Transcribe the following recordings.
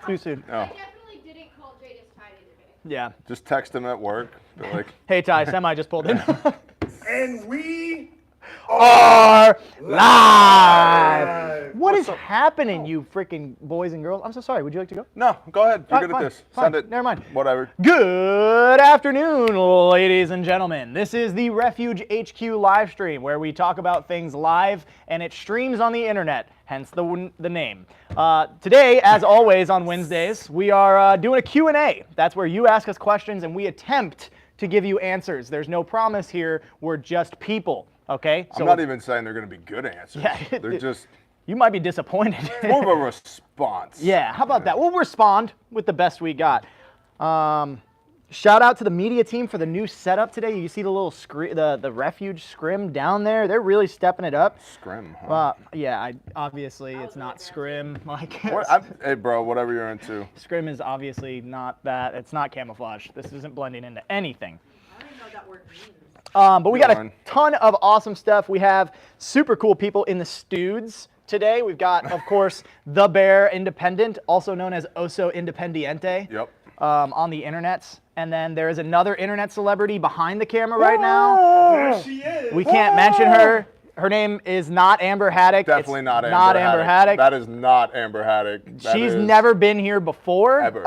Too soon. Oh. I definitely didn't call Jadis Tiny today. Yeah. Just text him at work. Be like, Hey, Ty, Semi just pulled in. And we are live. What is happening, you freaking boys and girls? I'm so sorry. Would you like to go? no, go ahead. You're All right, good fine, at this. fine. Send it. Never mind. Whatever. Good afternoon, ladies and gentlemen. This is the Refuge HQ Livestream, where we talk about things live and it streams on the internet, hence the name. Today, as always on Wednesdays, we are doing a Q&A. That's where you ask us questions and we attempt to give you answers. There's no promise here. We're just people, okay? I'm not even saying they're going to be good answers. Yeah, they're just you might be disappointed. more of a response. Yeah, how about that? We'll respond with the best we got. Shout out to the media team for the new setup today. You see the little the Refuge scrim down there. They're really stepping it up. Scrim, huh? Yeah, obviously it's not scrim. Like Hey, bro, whatever you're into. scrim is obviously not that. It's not camouflage. This isn't blending into anything. I don't even know what that word means. But we got a ton of awesome stuff. We have super cool people in the studs today. We've got, of course, The Bear Independent, also known as Oso Independiente. Yep. On the internets. And then there is another internet celebrity behind the camera right now. there she is. We can't mention her. Her name is not Amber Haddock. Definitely It's not Amber not Amber Haddock. That is not Amber Haddock. She's never been here before. Ever.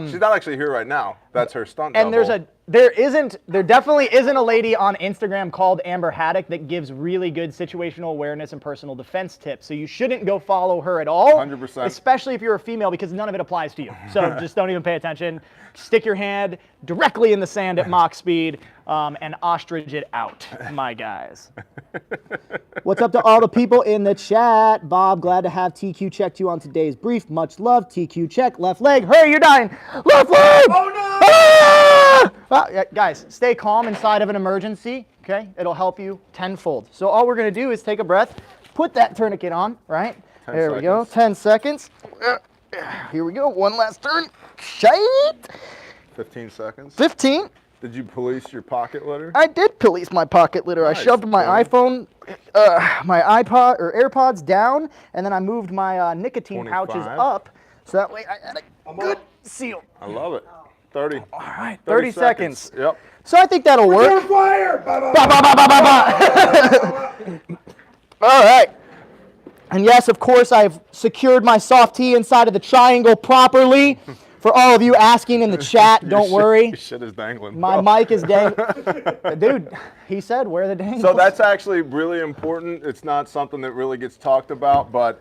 She's not actually here right now. That's her stunt And double. there definitely isn't a lady on Instagram called Amber Haddock that gives really good situational awareness and personal defense tips. So you shouldn't go follow her at all. 100%. Especially if you're a female, because none of it applies to you. So just don't even pay attention. Stick your hand directly in the sand at Mach speed and ostrich it out, my guys. What's up to all the people in the chat? Bob, glad to have TQ checked you on today's brief. Much love. TQ check. Left leg. Hurry, you're dying. Left leg. Oh no! Ah! Well, yeah, guys, stay calm inside of an emergency, okay? It'll help you tenfold. So all we're going to do is take a breath, put that tourniquet on, right? 10 there we go, seconds. 10 seconds. Here we go, one last turn. Shite. 15 seconds. 15. Did you police your pocket litter? I did police my pocket litter. Nice, I shoved my man. iPhone, my iPod or AirPods down, and then I moved my nicotine pouches 25. up, so that way I had a good seal. I love it. 30. All right, 30 seconds. Yep. So I think that'll work. On fire! Ba, ba, Ba, ba. ba, ba, ba, ba. All right. And yes, of course, I've secured my soft tea inside of the triangle properly. For all of you asking in the chat, don't worry. Your shit is dangling. My bro. mic is dangling. Dude, he said, wear the dangles. So that's actually really important. It's not something that really gets talked about, but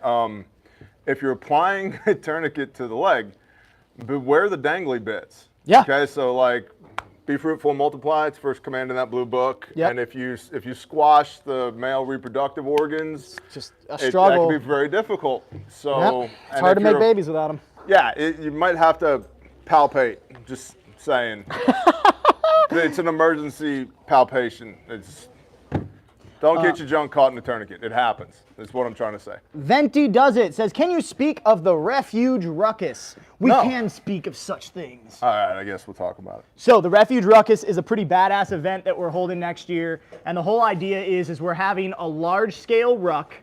if you're applying a tourniquet to the leg, beware the dangly bits. Yeah. Okay, so like, be fruitful and multiply. It's first command in that blue book. Yep. And if you squash the male reproductive organs, just a that struggle. can be very difficult. So Yep. It's and hard to if make you're- babies without them. Yeah, you might have to palpate. Just saying. It's an emergency palpation. Don't get your junk caught in a tourniquet. It happens. That's what I'm trying to say. Venti does it. Says, can you speak of the Refuge Ruckus? We No. can speak of such things. All right, I guess we'll talk about it. So the Refuge Ruckus is a pretty badass event that we're holding next year. And the whole idea is we're having a large-scale ruck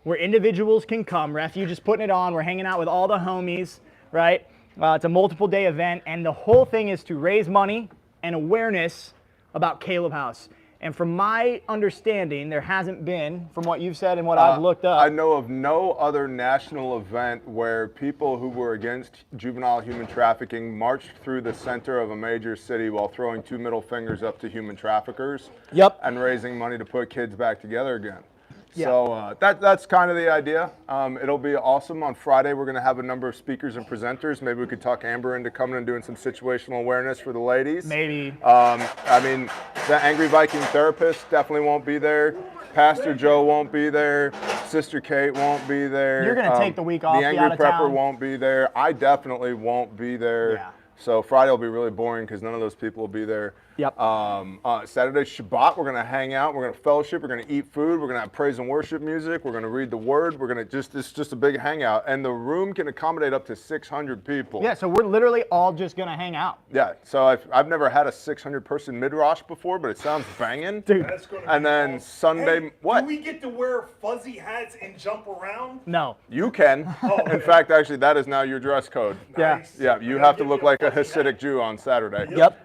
where individuals can come. Refuge is putting it on. We're hanging out with all the homies, right? It's a multiple-day event. And the whole thing is to raise money and awareness about Caleb House. And from my understanding, there hasn't been, from what you've said and what I've looked up. I know of no other national event where people who were against juvenile human trafficking marched through the center of a major city while throwing two middle fingers up to human traffickers. Yep. And raising money to put kids back together again. Yeah. So that's kind of the idea. It'll be awesome. On Friday, we're going to have a number of speakers and presenters. Maybe we could talk Amber into coming and doing some situational awareness for the ladies. Maybe. I mean, the Angry Viking therapist definitely won't be there. Pastor Joe won't be there. Sister Kate won't be there. You're gonna take the week off, The be Angry out of Prepper town. won't be there. I definitely won't be there. Yeah. So Friday will be really boring because none of those people will be there. Yep. Saturday Shabbat, we're gonna hang out, we're gonna fellowship, we're gonna eat food, we're gonna have praise and worship music, we're gonna read the word, it's just a big hangout, and the room can accommodate up to 600 people. Yeah, so we're literally all just gonna hang out. Yeah, so I've never had a 600-person midrash before, but it sounds banging. Dude. That's gonna And be then awesome. Sunday, Hey, what? Do we get to wear fuzzy hats and jump around? No. You can. Oh, In okay. fact, actually, that is now your dress code. Yeah. Nice. Yeah, you I gotta have to get look me a like a fuzzy Hasidic hat. Jew on Saturday. Yep.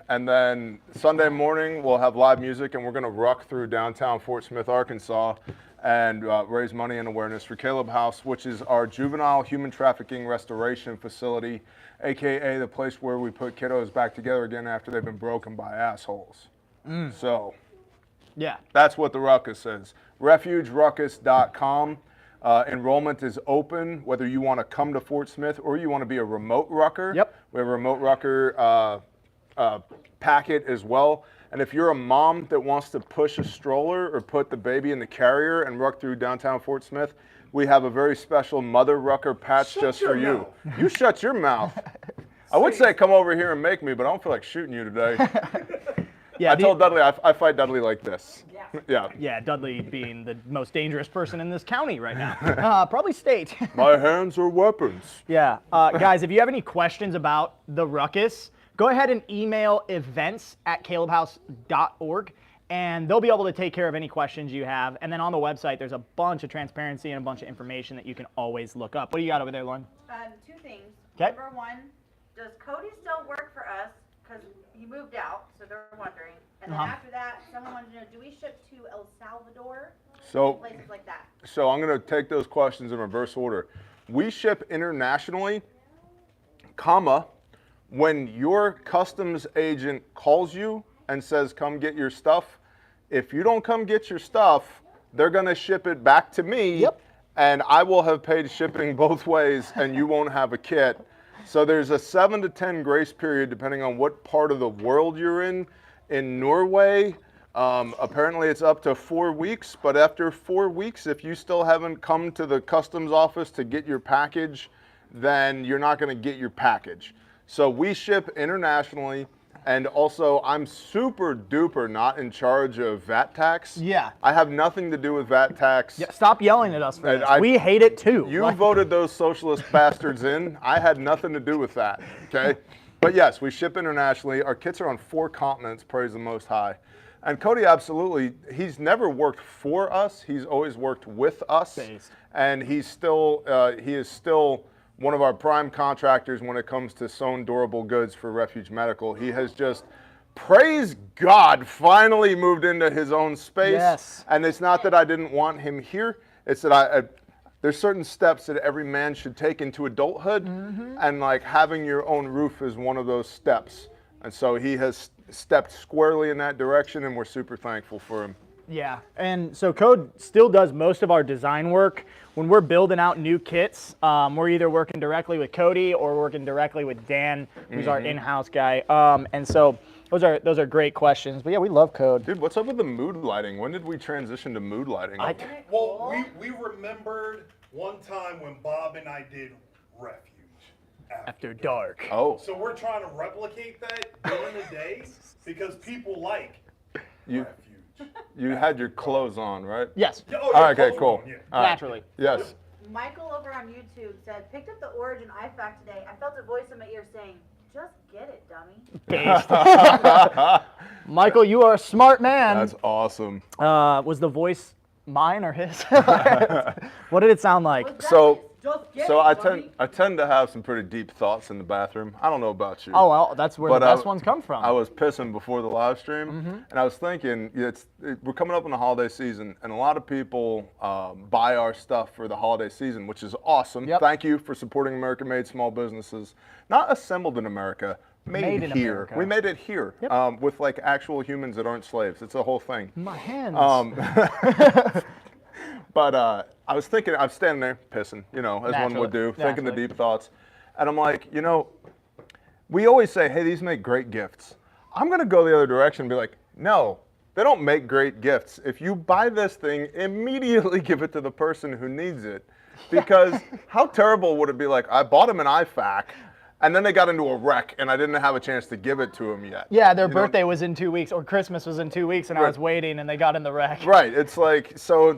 And then Sunday morning, we'll have live music, and we're going to ruck through downtown Fort Smith, Arkansas, and raise money and awareness for Caleb House, which is our juvenile human trafficking restoration facility, AKA the place where we put kiddos back together again after they've been broken by assholes. So Yeah. that's what the ruckus is. RefugeRuckus.com. Enrollment is open, whether you want to come to Fort Smith or you want to be a remote rucker. Yep. We have a remote rucker packet as well. And if you're a mom that wants to push a stroller or put the baby in the carrier and ruck through downtown Fort Smith, we have a very special mother rucker patch Shut just your for you. mouth. You shut your mouth. I would say come over here and make me, but I don't feel like shooting you today. Yeah. I told Dudley I fight Dudley like this. Yeah. Yeah, Dudley being the most dangerous person in this county right now. Probably state. My hands are weapons. Yeah. Guys, if you have any questions about the ruckus, go ahead and email events@calebhouse.org, and they'll be able to take care of any questions you have. And then on the website, there's a bunch of transparency and a bunch of information that you can always look up. What do you got over there, Lauren? Two things. 'Kay. Number one, does Cody still work for us? Because he moved out, so they're wondering. And then after that, someone wanted to know, do we ship to El Salvador? So, Places like that. so I'm going to take those questions in reverse order. We ship internationally, comma, when your customs agent calls you and says, come get your stuff, if you don't come get your stuff, they're going to ship it back to me. Yep. And I will have paid shipping both ways, and you won't have a kit. So there's a 7 to 10 grace period depending on what part of the world you're in. In Norway, apparently it's up to 4 weeks, but after 4 weeks, if you still haven't come to the customs office to get your package, then you're not going to get your package. So we ship internationally, and also I'm super duper not in charge of VAT tax. Yeah. I have nothing to do with VAT tax. Yeah, stop yelling at us for And this. I- We hate it too. You Like- voted those socialist bastards in. I had nothing to do with that, okay? But yes, we ship internationally. Our kits are on 4 continents, praise the Most High. And Cody, absolutely, he's never worked for us. He's always worked with us. Based. And he is still one of our prime contractors when it comes to sewn durable goods for Refuge Medical. He has just, praise God, finally moved into his own space. Yes. And it's not that I didn't want him here. It's that there's certain steps that every man should take into adulthood, and like having your own roof is one of those steps. And so he has stepped squarely in that direction, and we're super thankful for him. Yeah, and so Code still does most of our design work. When we're building out new kits, we're either working directly with Cody or working directly with Dan, who's our in-house guy. And so those are great questions. But yeah, we love Code. Dude, what's up with the mood lighting? When did we transition to mood lighting? Well, we remembered one time when Bob and I did Refuge. After dark. Oh, So we're trying to replicate that during the day because people like you Refuge. you had your clothes on, right? Yes, Yeah, All right, okay, close cool. one, yeah. All right. naturally. Yes. Michael over on YouTube said, picked up the Origin iFac today. I felt a voice in my ear saying, just get it, dummy. Michael, you are a smart man. That's awesome. Was the voice mine or his? What did it sound like? What's that? So- Just get So it, I dummy. tend to have some pretty deep thoughts in the bathroom. I don't know about you. Oh, well, that's where But the best ones come from. I was pissing before the live stream, and I was thinking, we're coming up in the holiday season, and a lot of people buy our stuff for the holiday season, which is awesome. Yep. Thank you for supporting American-made small businesses, not assembled in America, made in here. America. We made it here with like actual humans that aren't slaves. It's a whole thing. My hands. But I was thinking, I'm standing there pissing, as one would do, thinking the Naturally. deep thoughts. And I'm like, we always say, hey, these make great gifts. I'm going to go the other direction and be like, no, they don't make great gifts. If you buy this thing, immediately give it to the person who needs it. Because how terrible would it be like, I bought him an iFac, And then they got into a wreck, and I didn't have a chance to give it to them yet. Yeah, their You know? birthday was in 2 weeks, or Christmas was in 2 weeks, and I was waiting, and they got in the wreck. Right. It's like, so,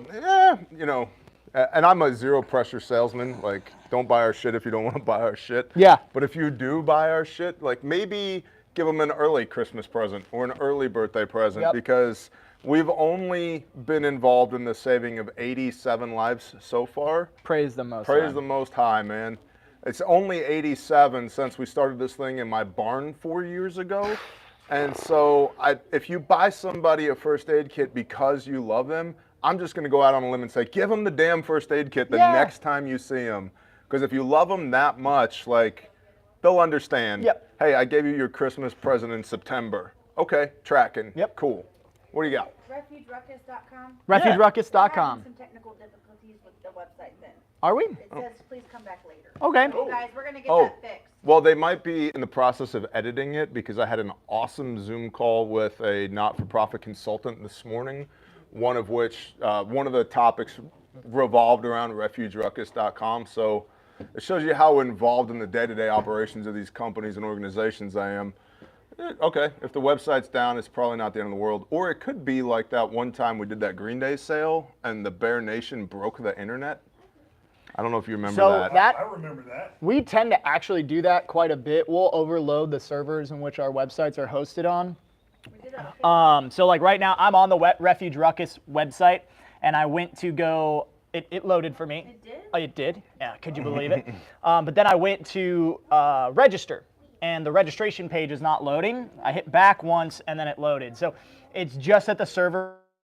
you know, and I'm a zero pressure salesman. Like, don't buy our shit if you don't want to buy our shit. Yeah. But if you do buy our shit, like, maybe give them an early Christmas present or an early birthday present, Yep. because we've only been involved in the saving of 87 lives so far. Praise the Most Praise High. the Most High, man. It's only 87 since we started this thing in my barn 4 years ago. And so if you buy somebody a first aid kit because you love them, I'm just going to go out on a limb and say, give them the damn first aid kit the next time you see them. Because if you love them that much, like, they'll understand. Yep. Hey, I gave you your Christmas present in September. Okay, tracking. Yep. Cool. What do you got? RefugeRuckus.com. RefugeRuckus.com. We're having some technical difficulties with the website then. Are we? It says please come back later. Okay. So guys, we're gonna get Oh. that fixed. Well, they might be in the process of editing it, because I had an awesome Zoom call with a not-for-profit consultant this morning, one of which, one of the topics revolved around RefugeRuckus.com. So it shows you how involved in the day-to-day operations of these companies and organizations I am. Okay, if the website's down, it's probably not the end of the world. Or it could be like that one time we did that Green Day sale and the Bear Nation broke the internet. I don't know if you remember So that. I remember that. we tend to actually do that quite a bit. We'll overload the servers in which our websites are hosted on. We did that. So like right now, I'm on the Refuge Ruckus website, and I went to go. It loaded for me. It did? Oh, it did. Yeah. Could you believe it? But then I went to register, and the registration page is not loading. I hit back once, and then it loaded. So it's just that the server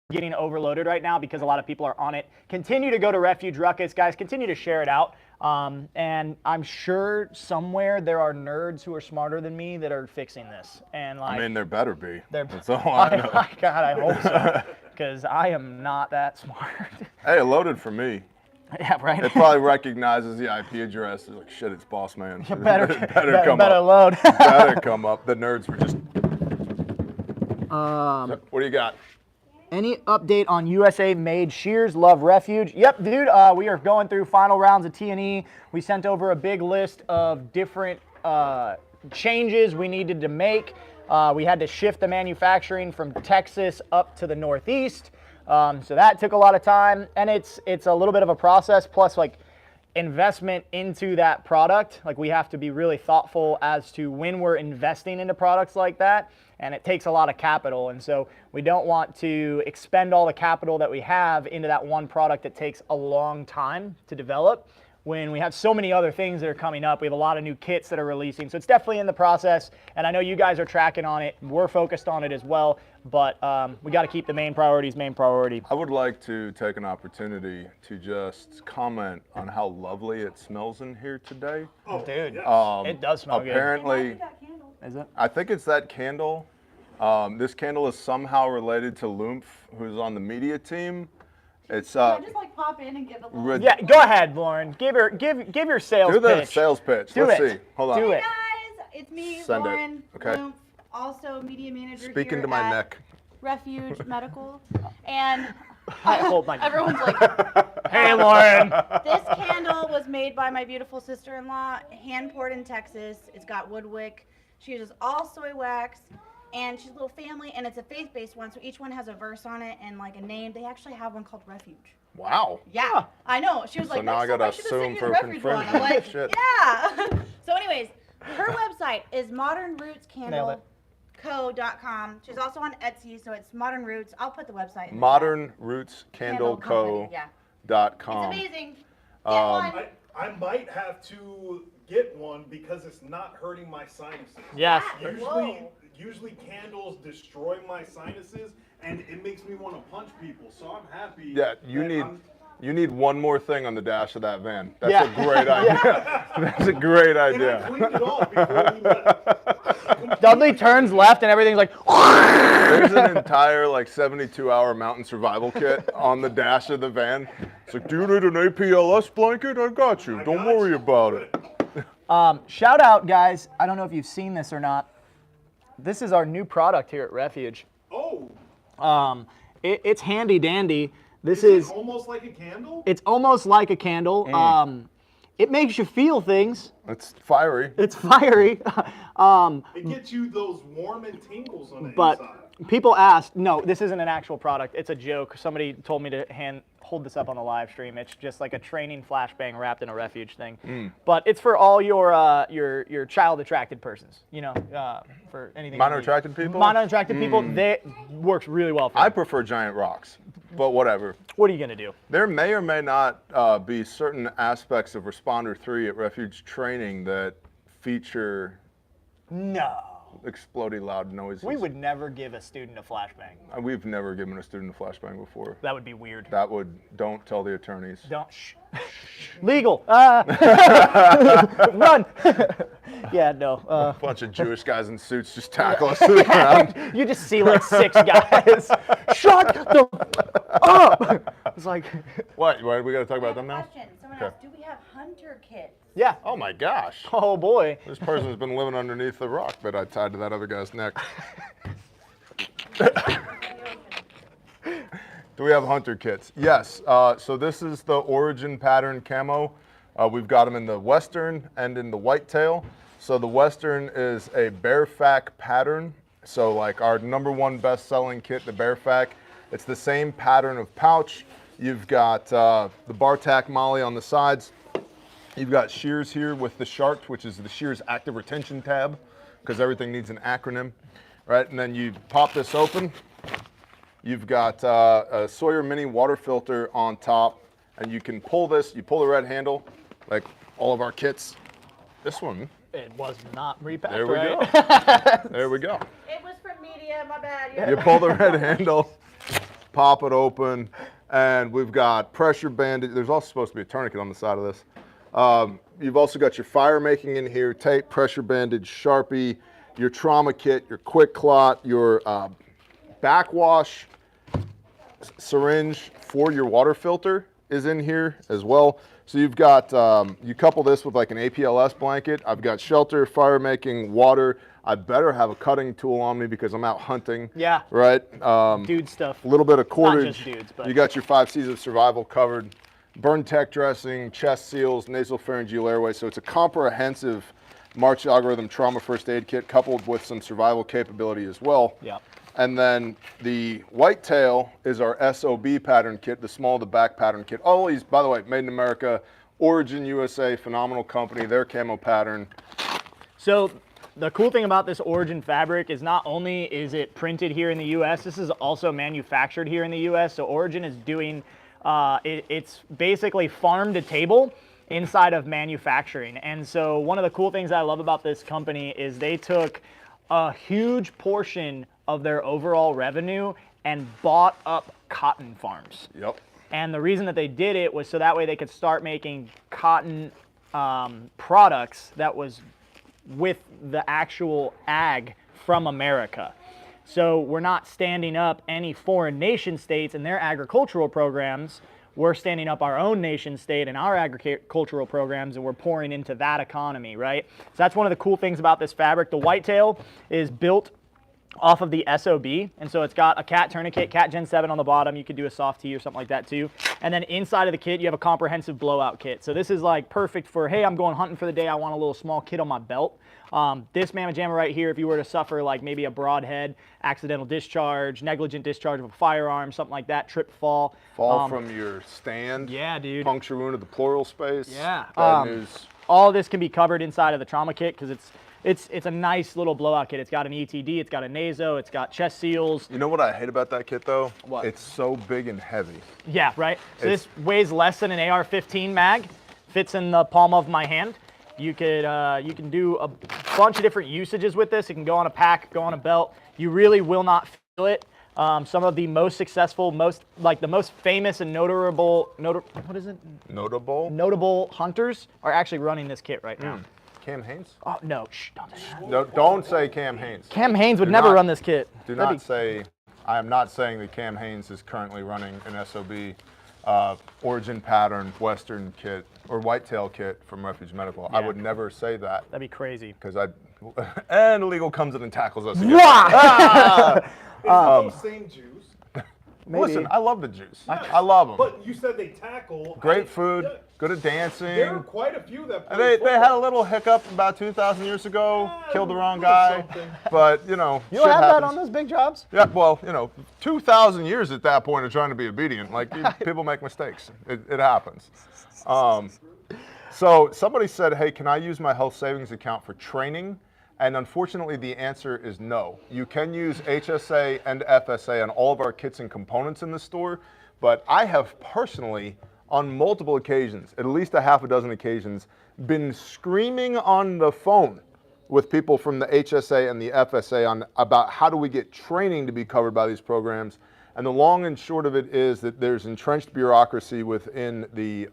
getting overloaded right now because a lot of people are on it. Continue to go to Refuge Ruckus, guys. Continue to share it out. And I'm sure somewhere there are nerds who are smarter than me that are fixing this. And like, I mean, there better be. they're, That's all I know. God, I hope so, because I am not that smart. Hey, it loaded for me. Yeah, right. It probably recognizes the IP address. It's like, shit, it's Boss Man. better come better up. load. Better come up. The nerds were just. What do you got? Any update on USA made shears? Love Refuge. Yep, dude. We are going through final rounds of T&E. We sent over a big list of different changes we needed to make. We had to shift the manufacturing from Texas up to the Northeast. So that took a lot of time, and it's a little bit of a process. Plus, like, investment into that product. Like, we have to be really thoughtful as to when we're investing into products like that, and it takes a lot of capital. And so we don't want to expend all the capital that we have into that one product that takes a long time to develop when we have so many other things that are coming up. We have a lot of new kits that are releasing. So it's definitely in the process, and I know you guys are tracking on it. We're focused on it as well, but we got to keep the main priorities main priority. I would like to take an opportunity to just comment on how lovely it smells in here today. Oh, Dude, yes. it does smell good. Apparently, That candle. Is it? I think it's that candle. This candle is somehow related to Lumph, who's on the media team. It's I just like pop in and give a little. Yeah, go ahead, Lauren. Give your sales do the pitch. sales pitch. Do Let's it. see. Hold on. Do Hey it. guys, it's me, Send it. Lauren. Okay. Lumph, also media manager Speak here into my at neck. Refuge Medical, and I hold my. everyone's like, Hey, Lauren. this candle was made by my beautiful sister-in-law, hand poured in Texas. It's got wood wick. She uses all soy wax, and she's a little family, and it's a faith-based one, so each one has a verse on it and like a name. They actually have one called Refuge. Wow. Yeah, I know. She was So like, now I next time gotta should have assume sent you for the Refuge one. I'm infringement. like, Shit. yeah. So anyways, her website is modernrootscandleco.com. She's also on Etsy, so it's Modern Roots. I'll put the website in the chat. ModernRootsCandleCo.com. Yeah. It's amazing. Get Um, one. I might have to get one because it's not hurting my sinuses. Yes. Usually candles destroy my sinuses, and it makes me want to punch people. So I'm happy. Yeah, that you need one more thing on the dash of that van. That's Yeah. a great idea. That's a great And I idea. cleaned it off before we left. Dudley turns left and everything's like. There's an entire like 72-hour mountain survival kit on the dash of the van. It's like, do you need an APLS blanket? I got you. Don't worry about it. Shout out, guys. I don't know if you've seen this or not. This is our new product here at Refuge. Oh, It's handy dandy. This is is. it almost like a candle? It's almost like a candle. It makes you feel things. It's fiery. It's fiery. It gets you those warm and tingles on the But inside. people asked, no, this isn't an actual product. It's a joke. Somebody told me to hold this up on the live stream. It's just like a training flashbang wrapped in a Refuge thing. But it's for all your child attracted persons. You know, for anything. Minor attracted people? Minor attracted people. They works really well for I them. prefer giant rocks, but whatever. What are you gonna do? There may or may not be certain aspects of Responder 3 at Refuge training that feature No. exploding loud noises. We would never give a student a flashbang. We've never given a student a flashbang before. That would be weird. That would, don't tell the attorneys. Don't. Shh. Legal. Run. Yeah, no. Bunch of Jewish guys in suits just tackle us to the ground. You just see like 6 guys. Shut the up. It's like, What? We got to talk I about have them a now? question. Someone Okay. asked, do we have hunter kits? yeah. Oh my gosh. Oh boy. This person's been living underneath the rock that I tied to that other guy's neck. Do we have hunter kits? Yes. So this is the origin pattern camo. We've got them in the Western and in the whitetail. So the Western is a Bearfack pattern. So like our #1 best-selling kit, the Bearfack, it's the same pattern of pouch. You've got the Bartack Molly on the sides. You've got shears here with the Shark, which is the shears active retention tab, because everything needs an acronym, right? And then you pop this open. You've got a Sawyer Mini water filter on top, and you can pull this. You pull the red handle, like all of our kits. This one, It was not repacked. there we right? go. There we go. It was from media, my bad. You pull the red handle, pop it open, and we've got pressure bandage. There's also supposed to be a tourniquet on the side of this. You've also got your fire making in here, tape, pressure bandage, Sharpie, your trauma kit, your quick clot, your backwash syringe for your water filter is in here as well. So you've got, you couple this with like an APLS blanket. I've got shelter, fire making, water. I better have a cutting tool on me because I'm out hunting. Yeah. Right? Dude stuff. A little bit of Not cordage. just dudes, but You got your 5 C's of survival covered. Burn tech dressing, chest seals, nasopharyngeal airway. So it's a comprehensive March algorithm trauma first aid kit coupled with some survival capability as well. Yeah. And then the whitetail is our SOB pattern kit, the small to back pattern kit. All these, by the way, made in America, Origin USA, phenomenal company, their camo pattern. So the cool thing about this Origin fabric is not only is it printed here in the US, this is also manufactured here in the US. So Origin is doing, it's basically farm to table inside of manufacturing. And so one of the cool things I love about this company is they took a huge portion of their overall revenue and bought up cotton farms. Yep. And the reason that they did it was so that way they could start making cotton products that was with the actual ag from America. So we're not standing up any foreign nation states and their agricultural programs. We're standing up our own nation state and our agricultural programs, and we're pouring into that economy, right? So that's one of the cool things about this fabric. The whitetail is built off of the SOB, and so it's got a cat tourniquet, cat Gen 7 on the bottom. You could do a soft tee or something like that too. And then inside of the kit, you have a comprehensive blowout kit. So this is like perfect for, hey, I'm going hunting for the day. I want a little small kit on my belt. This mamma jamma right here, if you were to suffer like maybe a broadhead, accidental discharge, negligent discharge of a firearm, something like that, trip, fall. Fall from your stand. Yeah, dude. Puncture wound of the pleural space. Yeah. Bad news. All of this can be covered inside of the trauma kit because it's a nice little blowout kit. It's got an ETD, it's got a naso, it's got chest seals. You know what I hate about that kit though? What? It's so big and heavy. Yeah, right? So It's- this weighs less than an AR-15 mag, fits in the palm of my hand. You can do a bunch of different usages with this. It can go on a pack, go on a belt. You really will not feel it. Some of the most successful, the most famous and notable hunters are actually running this kit right now. Cam Haynes? Oh, no, shh, don't say that. No, don't say Cam Haynes. Cam Haynes would Do never not- run this kit. Do That'd not say, I am not saying that Cam Haynes is currently running an SOB Origin pattern Western kit or whitetail kit from Refuge Medical. I Yeah. would never say that That'd be crazy. because and illegal comes in and tackles us again. It's those same Jews. Maybe. Listen, I love the Jews. I love them. But you said they tackle. Great food, Yeah. good at dancing. There are quite a few that play They had a little hiccup about 2,000 years ago, killed the wrong guy, but You don't shit have that happens. on those big jobs? Yeah, well, 2,000 years at that point of trying to be obedient. Like, people make mistakes. It happens. So somebody said, hey, can I use my health savings account for training? And unfortunately, the answer is no. You can use HSA and FSA on all of our kits and components in the store, but I have personally, on multiple occasions, at least a half a dozen occasions, been screaming on the phone with people from the HSA and the FSA on about how do we get training to be covered by these programs. And the long and short of it is that there's entrenched bureaucracy within the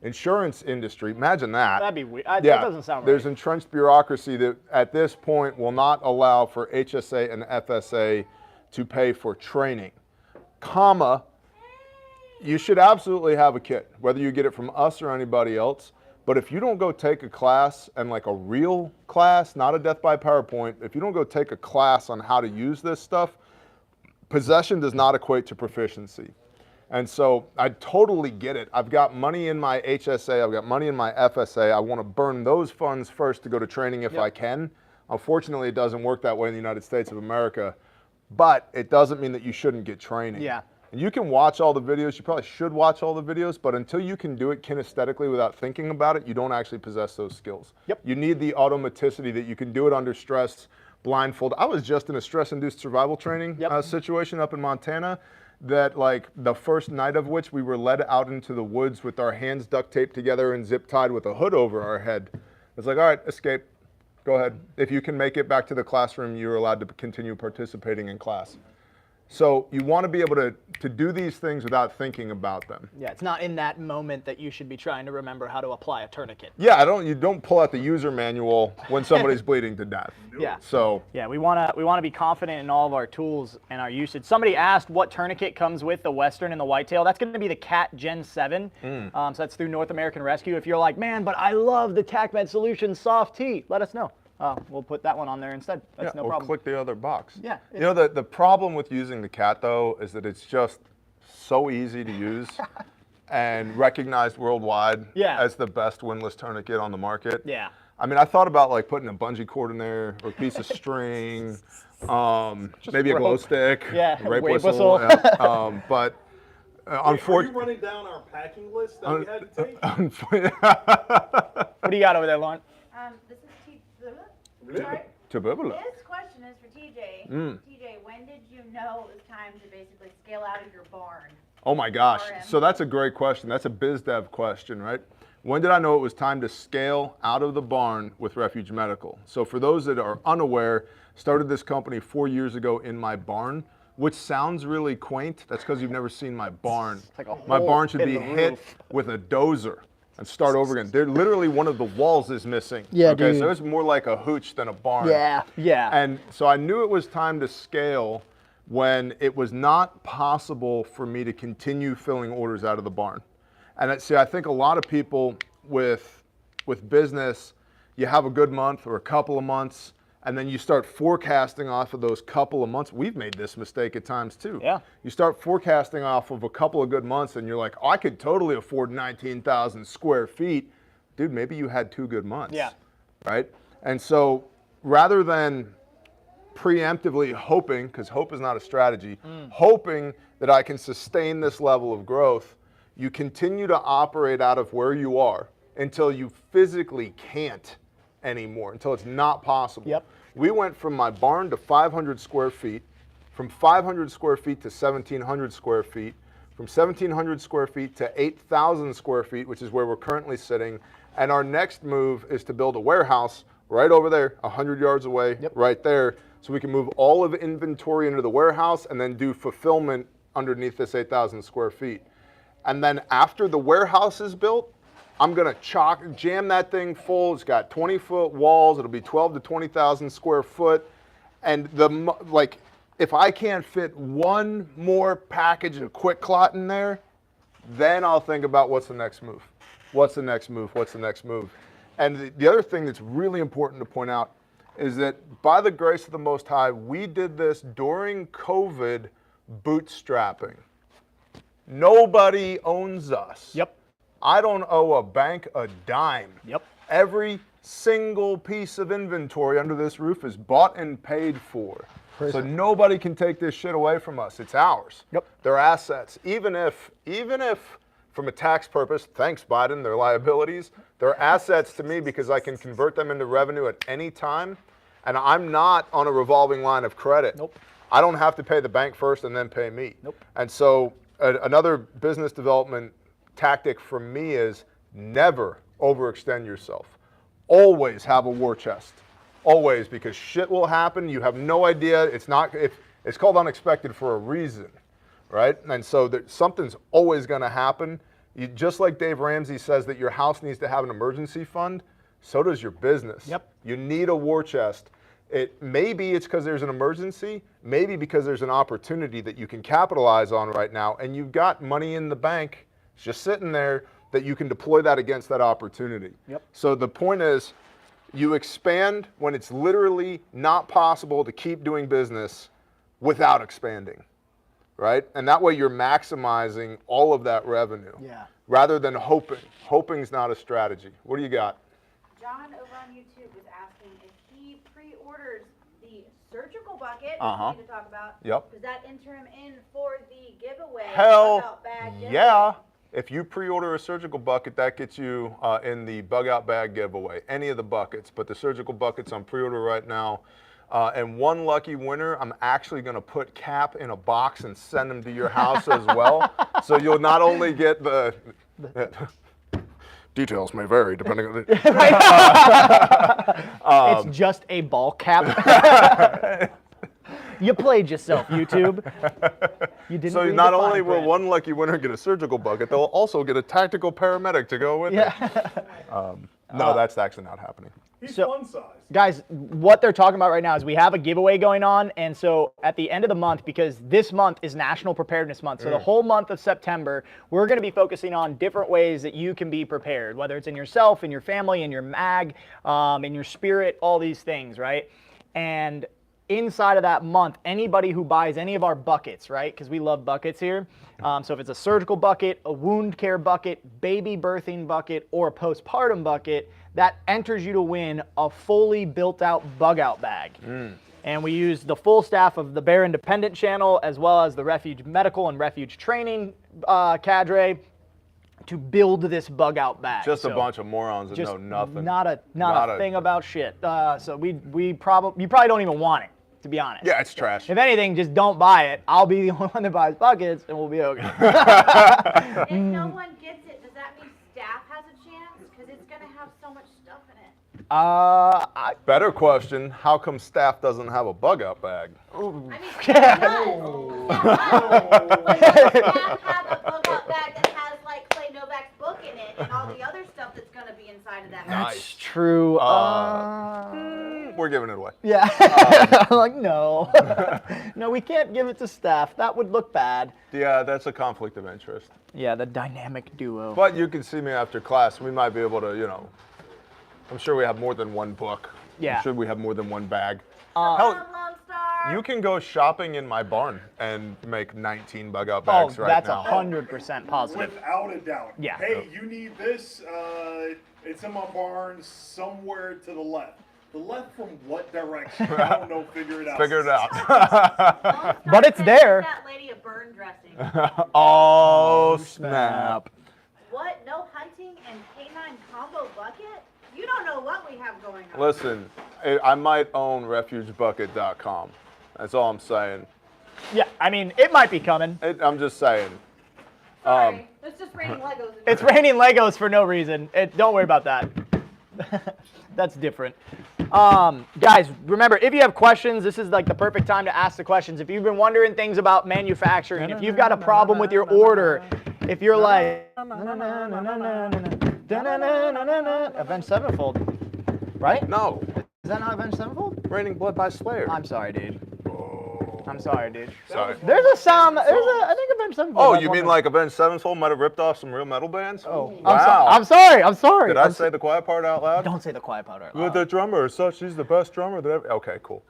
insurance industry. Imagine that. That'd be weird. That doesn't sound right. There's entrenched bureaucracy that at this point will not allow for HSA and FSA to pay for training, comma, you should absolutely have a kit, whether you get it from us or anybody else. But if you don't go take a class, and like a real class, not a death by PowerPoint, if you don't go take a class on how to use this stuff, possession does not equate to proficiency. And so I totally get it. I've got money in my HSA, I've got money in my FSA. I want to burn those funds first to go to training if I can. Unfortunately, it doesn't work that way in the United States of America, but it doesn't mean that you shouldn't get training. Yeah. And you can watch all the videos, you probably should watch all the videos, but until you can do it kinesthetically without thinking about it, you don't actually possess those skills. Yep. You need the automaticity that you can do it under stress, blindfold. I was just in a stress-induced survival training situation up in Montana that, like, the first night of which we were led out into the woods with our hands duct taped together and zip tied with a hood over our head. It's like, all right, escape, go ahead. If you can make it back to the classroom, you're allowed to continue participating in class. So you want to be able to do these things without thinking about them. Yeah, it's not in that moment that you should be trying to remember how to apply a tourniquet. Yeah, you don't pull out the user manual when somebody's bleeding to death. Yeah. So yeah, we want to be confident in all of our tools and our usage. Somebody asked what tourniquet comes with the Western and the Whitetail. That's going to be the CAT Gen 7. So that's through North American Rescue. If you're like, man, but I love the TacMed Solutions Soft T, let us know. We'll put that one on there instead. That's no problem. Click the other box. Yeah. You know, the problem with using the CAT, though, is that it's just so easy to use and recognized worldwide as the best windlass tourniquet on the market. Yeah. I mean, I thought about like putting a bungee cord in there or a piece of string, maybe a glow stick, yeah, a rape whistle. But unfortunately, are you running down our packing list that we had to take? What do you got over there, Lauren? This is Sorry? This question is for TJ. TJ, when did you know it was time to basically scale out of your barn? Oh my gosh. So that's a great question. That's a biz dev question, right? When did I know it was time to scale out of the barn with Refuge Medical? So for those that are unaware, started this company 4 years ago in my barn, which sounds really quaint. That's because you've never seen my barn. Like my barn should be hit with a dozer and start over again. They're literally one of the walls is missing. Yeah, okay, dude. so it's more like a hooch than a barn. Yeah, yeah. And so I knew it was time to scale when it was not possible for me to continue filling orders out of the barn. And I think a lot of people with business, you have a good month or a couple of months, and then you start forecasting off of those couple of months. We've made this mistake at times too. Yeah. You start forecasting off of a couple of good months and you're like, oh, I could totally afford 19,000 square feet. Dude, maybe you had 2 good months. Yeah. Right? And so rather than preemptively hoping, because hope is not a strategy, hoping that I can sustain this level of growth, you continue to operate out of where you are until you physically can't anymore, until it's not possible. Yep. We went from my barn to 500 square feet, from 500 square feet to 1,700 square feet, from 1,700 square feet to 8,000 square feet, which is where we're currently sitting. And our next move is to build a warehouse right over there, 100 yards away, right there, so we can move all of the inventory into the warehouse and then do fulfillment underneath this 8,000 square feet. And then after the warehouse is built, I'm gonna jam that thing full. It's got 20-foot walls. It'll be 12 to 20,000 square foot. And if I can't fit one more package of Quick Clot in there, then I'll think about what's the next move. What's the next move? What's the next move? And the other thing that's really important to point out is that by the grace of the Most High, we did this during COVID bootstrapping. Nobody owns us. Yep. I don't owe a bank a dime. Yep. Every single piece of inventory under this roof is bought and paid for. So nobody can take this shit away from us. It's ours. Yep. They're assets. Even if from a tax purpose, thanks Biden, they're liabilities, they're assets to me because I can convert them into revenue at any time. And I'm not on a revolving line of credit. Nope. I don't have to pay the bank first and then pay me. Nope. And so another business development tactic for me is never overextend yourself. Always have a war chest. Always, because shit will happen. You have no idea. It's called unexpected for a reason, right? And so something's always going to happen. Just like Dave Ramsey says that your house needs to have an emergency fund, so does your business. Yep. You need a war chest. Maybe it's because there's an emergency, maybe because there's an opportunity that you can capitalize on right now, and you've got money in the bank, it's just sitting there, that you can deploy that against that opportunity. Yep. So the point is, you expand when it's literally not possible to keep doing business without expanding, right? And that way you're maximizing all of that revenue. Yeah. Rather than hoping. Hoping's not a strategy. What do you got? John over on YouTube was asking if he pre-orders the surgical bucket, Uh-huh. we need to talk about. Yep. Does that enter him in for the giveaway? Hell bug-out bag giveaway? yeah. If you pre-order a surgical bucket, that gets you in the bug out bag giveaway. Any of the buckets, but the surgical bucket's on pre-order right now. And one lucky winner, I'm actually going to put Cap in a box and send them to your house as well. So you'll not only get the details may vary depending on the. It's just a ball cap. You played yourself, YouTube. You didn't. So read not the only fine will print. one lucky winner get a surgical bucket, they'll also get a tactical paramedic to go with it. No, that's actually not happening. He's So- fun size. Guys, what they're talking about right now is we have a giveaway going on, and so at the end of the month, because this month is National Preparedness Month, so the whole month of September, we're going to be focusing on different ways that you can be prepared, whether it's in yourself, in your family, in your mag, in your spirit, all these things, right? And inside of that month, anybody who buys any of our buckets, right? Because we love buckets here. So if it's a surgical bucket, a wound care bucket, baby birthing bucket, or a postpartum bucket, that enters you to win a fully built out bug out bag. And we use the full staff of the Bear Independent channel, as well as the Refuge Medical and Refuge Training cadre, to build this bug out bag. Just a So- bunch of morons that just know nothing. Not a thing about shit. So you probably don't even want it, to be honest. Yeah, it's trash. If anything, just don't buy it. I'll be the only one that buys buckets, and we'll be okay. If no one gets it, does that mean staff has a chance? Because it's going to have so much stuff in it. Better question, how come staff doesn't have a bug out bag? I mean, staff does. Like, does staff have a bug-out bag that has, like, Clay Novak's book in it and all the other stuff that's going to be inside of that bag? That's true. We're giving it away. Yeah. I'm like, no. No, we can't give it to staff. That would look bad. Yeah, that's a conflict of interest. Yeah, the dynamic duo. But you can see me after class. We might be able to, I'm sure we have more than one book. Yeah. I'm sure we have more than one bag. Lone Hell, Star. you can go shopping in my barn and make 19 bug out Oh, bags right that's now. 100% positive. Without a doubt. Yeah. Hey, you need this. It's in my barn somewhere to the left. The left from what direction? I don't know. Figure it out. Figure it out. Lone Star But it's said, there. "Give that lady a burn dressing." Oh, snap. What? No hunting and canine combo bucket? You don't know what we have going on. Listen, I might own refugebucket.com. That's all I'm saying. Yeah, I mean, it might be coming. I'm just saying. Sorry, it's just raining Legos. In It's here. raining Legos for no reason. Don't worry about that. That's different. Guys, remember, if you have questions, this is like the perfect time to ask the questions. If you've been wondering things about manufacturing, if you've got a problem with your order, if you're like, Avenged Sevenfold, right? No. Is that not Avenged Sevenfold? Raining Blood by Slayer. I'm sorry, dude. I'm sorry, dude. Sorry. There's a sound. I think Avenged Sevenfold. Oh, has you one mean of- like Avenged Sevenfold might have ripped off some real metal bands? Oh, wow. I'm sorry. I'm sorry. Did I say the quiet part out loud? Don't say the quiet part out With loud. the drummer, such he's the best drummer that ever. Okay, cool.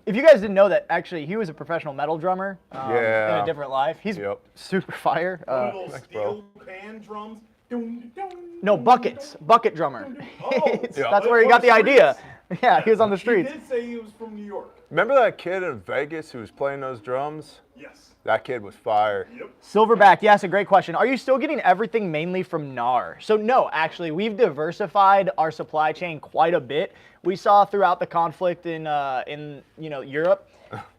If you guys didn't know that, actually, he was a professional metal drummer in Yeah. a different life. He's Yep. super fire. One of those Thanks, steel bro. pan drums. Dun, dun, No, dun, buckets. dun. Bucket drummer. Oh, Yeah. That's where he got the idea. Yeah, he was on the He streets. did say he was from New York. Remember that kid in Vegas who was playing those drums? Yes. That kid was fire. Yep. Silverback, yes, a great question. Are you still getting everything mainly from NAR? So no, actually, we've diversified our supply chain quite a bit. We saw throughout the conflict in Europe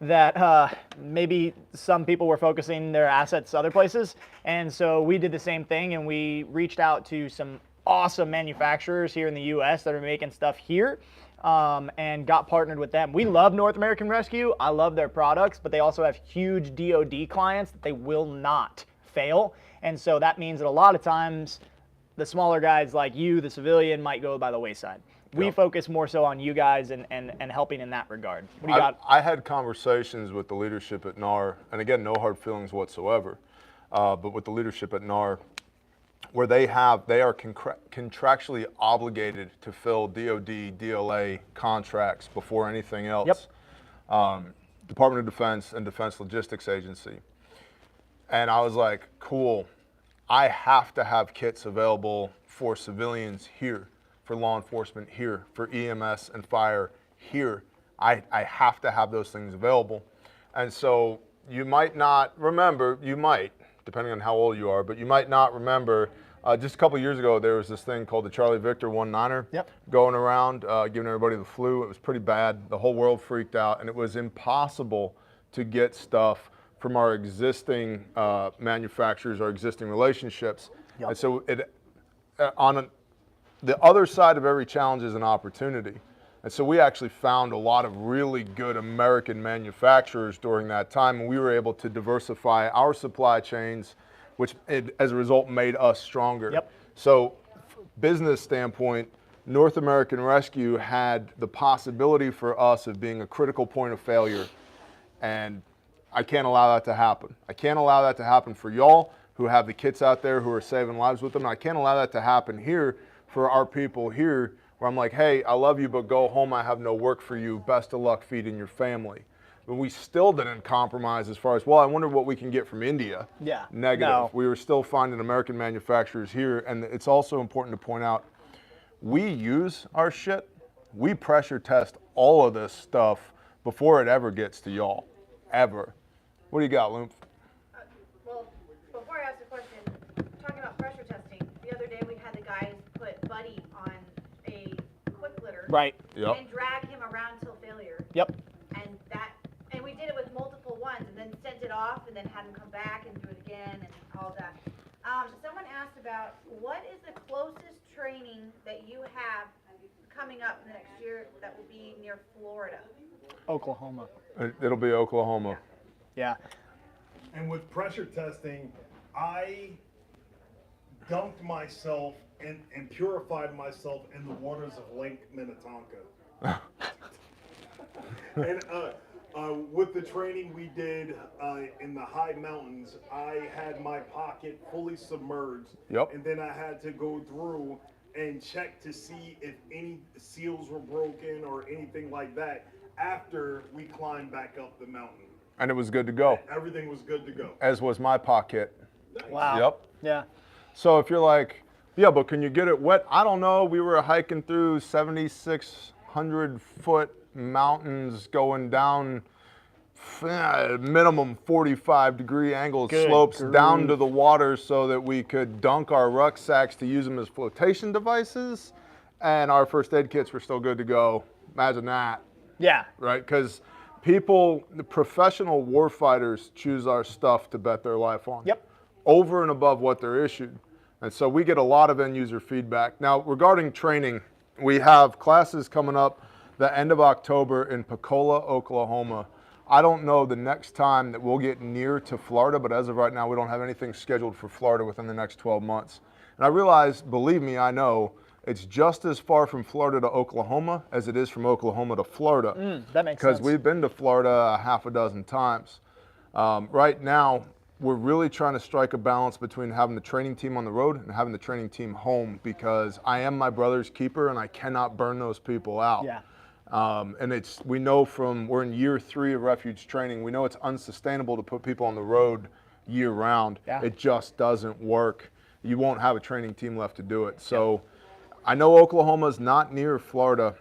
that maybe some people were focusing their assets other places, and so we did the same thing, and we reached out to some awesome manufacturers here in the U.S. that are making stuff here. And got partnered with them. We love North American Rescue. I love their products, but they also have huge DoD clients that they will not fail. And so that means that a lot of times the smaller guys like you, the civilian, might go by the wayside. We Yep. focus more so on you guys and helping in that regard. What do you got? I had conversations with the leadership at NAR, and again, no hard feelings whatsoever, but with the leadership at NAR, where they are contractually obligated to fill DoD, DLA contracts before anything else. Yep. Department of Defense and Defense Logistics Agency. And I was like, cool, I have to have kits available for civilians here, for law enforcement here, for EMS and fire here. I have to have those things available. And so you might not remember, depending on how old you are, but you might not remember, just a couple years ago, there was this thing called the Charlie Victor 19er going around, giving everybody the flu. It was pretty bad. The whole world freaked out, and it was impossible to get stuff from our existing manufacturers, our existing relationships. And so the other side of every challenge is an opportunity. And so we actually found a lot of really good American manufacturers during that time, and we were able to diversify our supply chains, which as a result made us stronger. Yep. So business standpoint, North American Rescue had the possibility for us of being a critical point of failure, and I can't allow that to happen. I can't allow that to happen for y'all who have the kits out there who are saving lives with them. I can't allow that to happen here for our people here, where I'm like, hey, I love you, but go home. I have no work for you. Best of luck feeding your family. But we still didn't compromise as far as, well, I wonder what we can get from India. Yeah. Negative. No. We were still finding American manufacturers here. And it's also important to point out, we use our shit. We pressure test all of this stuff before it ever gets to y'all. Ever. What do you got, Loom? Well, before I ask the question, talking about pressure testing, the other day we had the guys put Buddy on a quick litter Right. Yep. and drag him around till failure. Yep. And we did it with multiple ones and then sent it off and then had him come back and do it again and all that. Someone asked about what is the closest training that you have coming up in the next year that will be near Florida? Oklahoma. It'll be Oklahoma. Yeah. And with pressure testing, I dunked myself and purified myself in the waters of Lake Minnetonka. And with the training we did in the high mountains, I had my pocket fully submerged. Yep. And then I had to go through and check to see if any seals were broken or anything like that after we climbed back up the mountain. And it was good to go, Everything was good to go. as was my pocket. Wow. Yep. Yeah. So if you're like, yeah, but can you get it wet? I don't know. We were hiking through 7,600 foot mountains going down minimum 45-degree angled Good slopes grief. down to the water so that we could dunk our rucksacks to use them as flotation devices. And our first aid kits were still good to go. Imagine that, Yeah. right? Because people, the professional warfighters choose our stuff to bet their life on. Yep. Over and above what they're issued. And so we get a lot of end user feedback. Now, regarding training, we have classes coming up the end of October in Pensacola, Oklahoma. I don't know the next time that we'll get near to Florida, but as of right now, we don't have anything scheduled for Florida within the next 12 months. And I realize, believe me, I know, it's just as far from Florida to Oklahoma as it is from Oklahoma to Florida. That makes sense. Because we've been to Florida a half a dozen times. Right now, we're really trying to strike a balance between having the training team on the road and having the training team home, because I am my brother's keeper and I cannot burn those people out. Yeah. And we know we're in year 3 of Refuge training, we know it's unsustainable to put people on the road year round. Yeah. It just doesn't work. You won't have a training team left to do it. So I know Oklahoma's not near Florida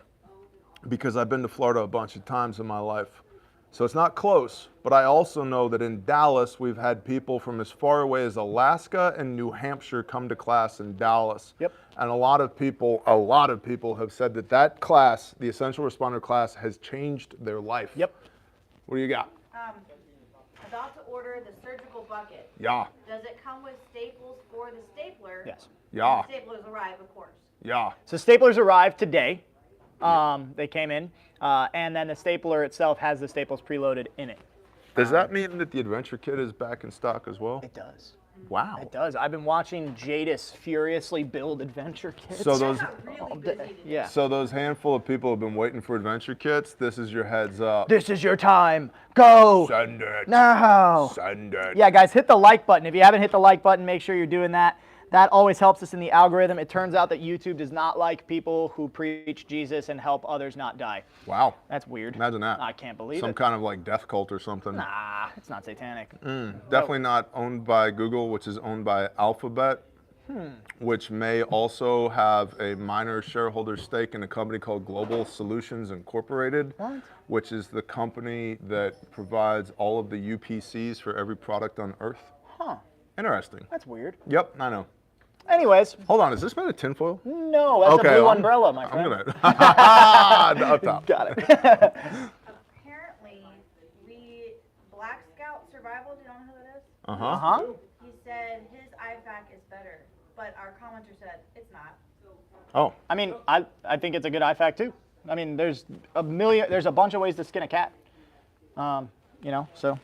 because I've been to Florida a bunch of times in my life. So it's not close, but I also know that in Dallas, we've had people from as far away as Alaska and New Hampshire come to class in Dallas. Yep. And a lot of people have said that class, the essential responder class, has changed their life. Yep. What do you got? About to order the surgical bucket. Yeah. Does it come with staples for the stapler? Yes. Yeah. The staplers arrive, of course. Yeah. So staplers arrived today. They came in, and then the stapler itself has the staples preloaded in it. Does that mean that the adventure kit is back in stock as well? It does. Wow. It does. I've been watching Jadis furiously build adventure kits. So those, Got really busy today. yeah. so those handful of people have been waiting for adventure kits. This is your heads up. This is your time. Go. Send it. No. Send it. Yeah, guys, hit the like button. If you haven't hit the like button, make sure you're doing that. That always helps us in the algorithm. It turns out that YouTube does not like people who preach Jesus and help others not die. Wow. That's weird. Imagine that. I can't believe Some it. kind of like death cult or something. Nah, it's not satanic. Definitely not owned by Google, which is owned by Alphabet, which may also have a minor shareholder stake in a company called Global Solutions Incorporated, which is the company that provides all of the UPCs for every product on Earth. Huh. Interesting. That's weird. Yep, I know. Anyways, Hold on, is this made of tinfoil? no, that's a blue umbrella, my friend. I'm gonna up top. Got it. Apparently, Black Scout Survival, do you know who that is? Uh-huh. He said his IFAC is better, but our commenter said it's not. Oh, I mean, I think it's a good IFAC too. I mean, there's a bunch of ways to skin a cat. So.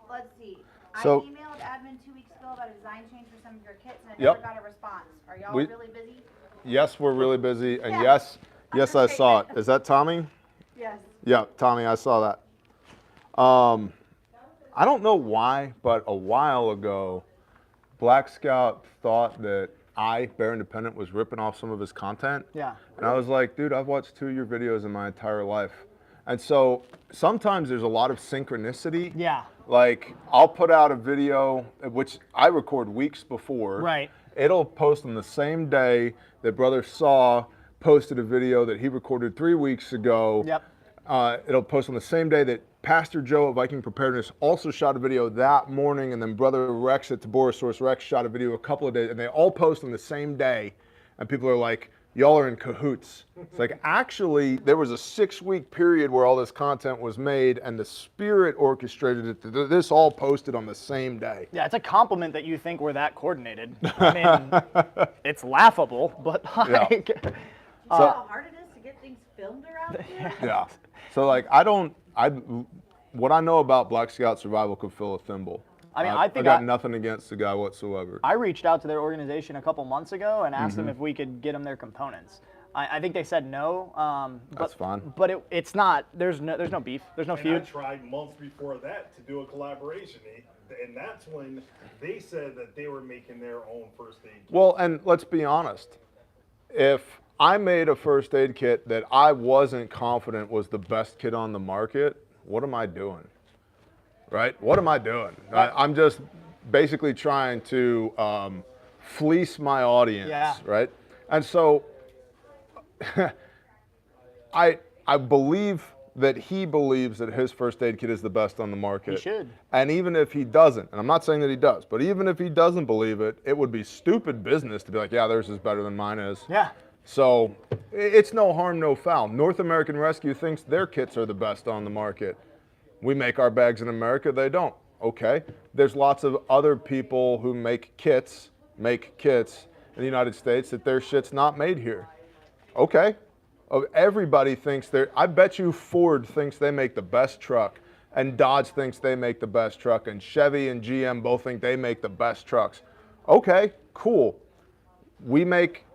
Let's see. So- I emailed admin 2 weeks ago about a design change for some of your kits, and I Yep. never got a response. Are y'all We- really busy? yes, we're really busy, and Yeah. yes, I saw it. Is that Tommy? Yes. Yeah, Tommy, I saw that. I don't know why, but a while ago, Black Scout thought that Bear Independent, was ripping off some of his content. Yeah. And I was like, dude, I've watched 2 of your videos in my entire life. And so sometimes there's a lot of synchronicity. Yeah. Like, I'll put out a video, which I record weeks before. Right. It'll post on the same day that Brother Saw posted a video that he recorded 3 weeks ago. Yep. It'll post on the same day that Pastor Joe at Viking Preparedness also shot a video that morning, and then Brother Rex at Taborosaurus Rex shot a video a couple of days, and they all post on the same day, and people are like, y'all are in cahoots. It's like, actually, there was a 6-week period where all this content was made, and the Spirit orchestrated it. This all posted on the same day. Yeah, it's a compliment that you think we're that coordinated. I mean, it's laughable, but like, Do you know how hard it is to get things filmed around here? Yeah. So, like, what I know about Black Scout Survival could fill a thimble. I mean, I think got nothing against the guy whatsoever. I reached out to their organization a couple months ago and asked them if we could get them their components. I think they said no. That's fine. But it's not. There's no beef. There's no And I feud. tried months before that to do a collaboration, and that's when they said that they were making their own first aid kit. Well, and let's be honest. If I made a first aid kit that I wasn't confident was the best kit on the market, what am I doing? Right? What am I doing? I'm just basically trying to fleece my audience, Yeah. right? And so I believe that he believes that his first aid kit is the best on the market. He should. And even if he doesn't, and I'm not saying that he does, but even if he doesn't believe it, it would be stupid business to be like, yeah, theirs is better than mine is. Yeah. So it's no harm, no foul. North American Rescue thinks their kits are the best on the market. We make our bags in America, they don't. Okay. There's lots of other people who make kits in the United States that their shit's not made here. Okay. Everybody thinks I bet you Ford thinks they make the best truck, and Dodge thinks they make the best truck, and Chevy and GM both think they make the best trucks. Okay, cool. We make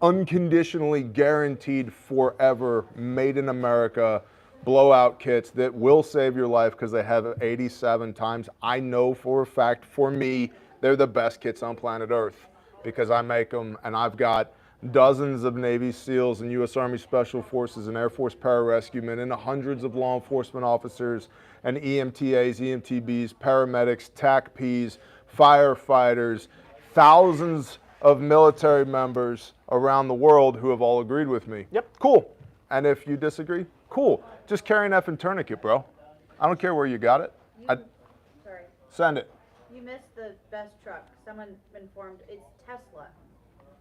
unconditionally guaranteed forever, made in America blowout kits that will save your life because they have 87 times. I know for a fact, for me, they're the best kits on planet Earth because I make them, and I've got dozens of Navy SEALs and U.S. Army Special Forces and Air Force pararescuemen, and hundreds of law enforcement officers and EMTAs, EMTBs, paramedics, TACPs, firefighters, thousands of military members around the world who have all agreed with me. Yep. Cool. And if you disagree, cool. Just carry an effing tourniquet, bro. I don't care where you got it. Sorry. Send it. You missed the best truck. Someone informed it's Tesla.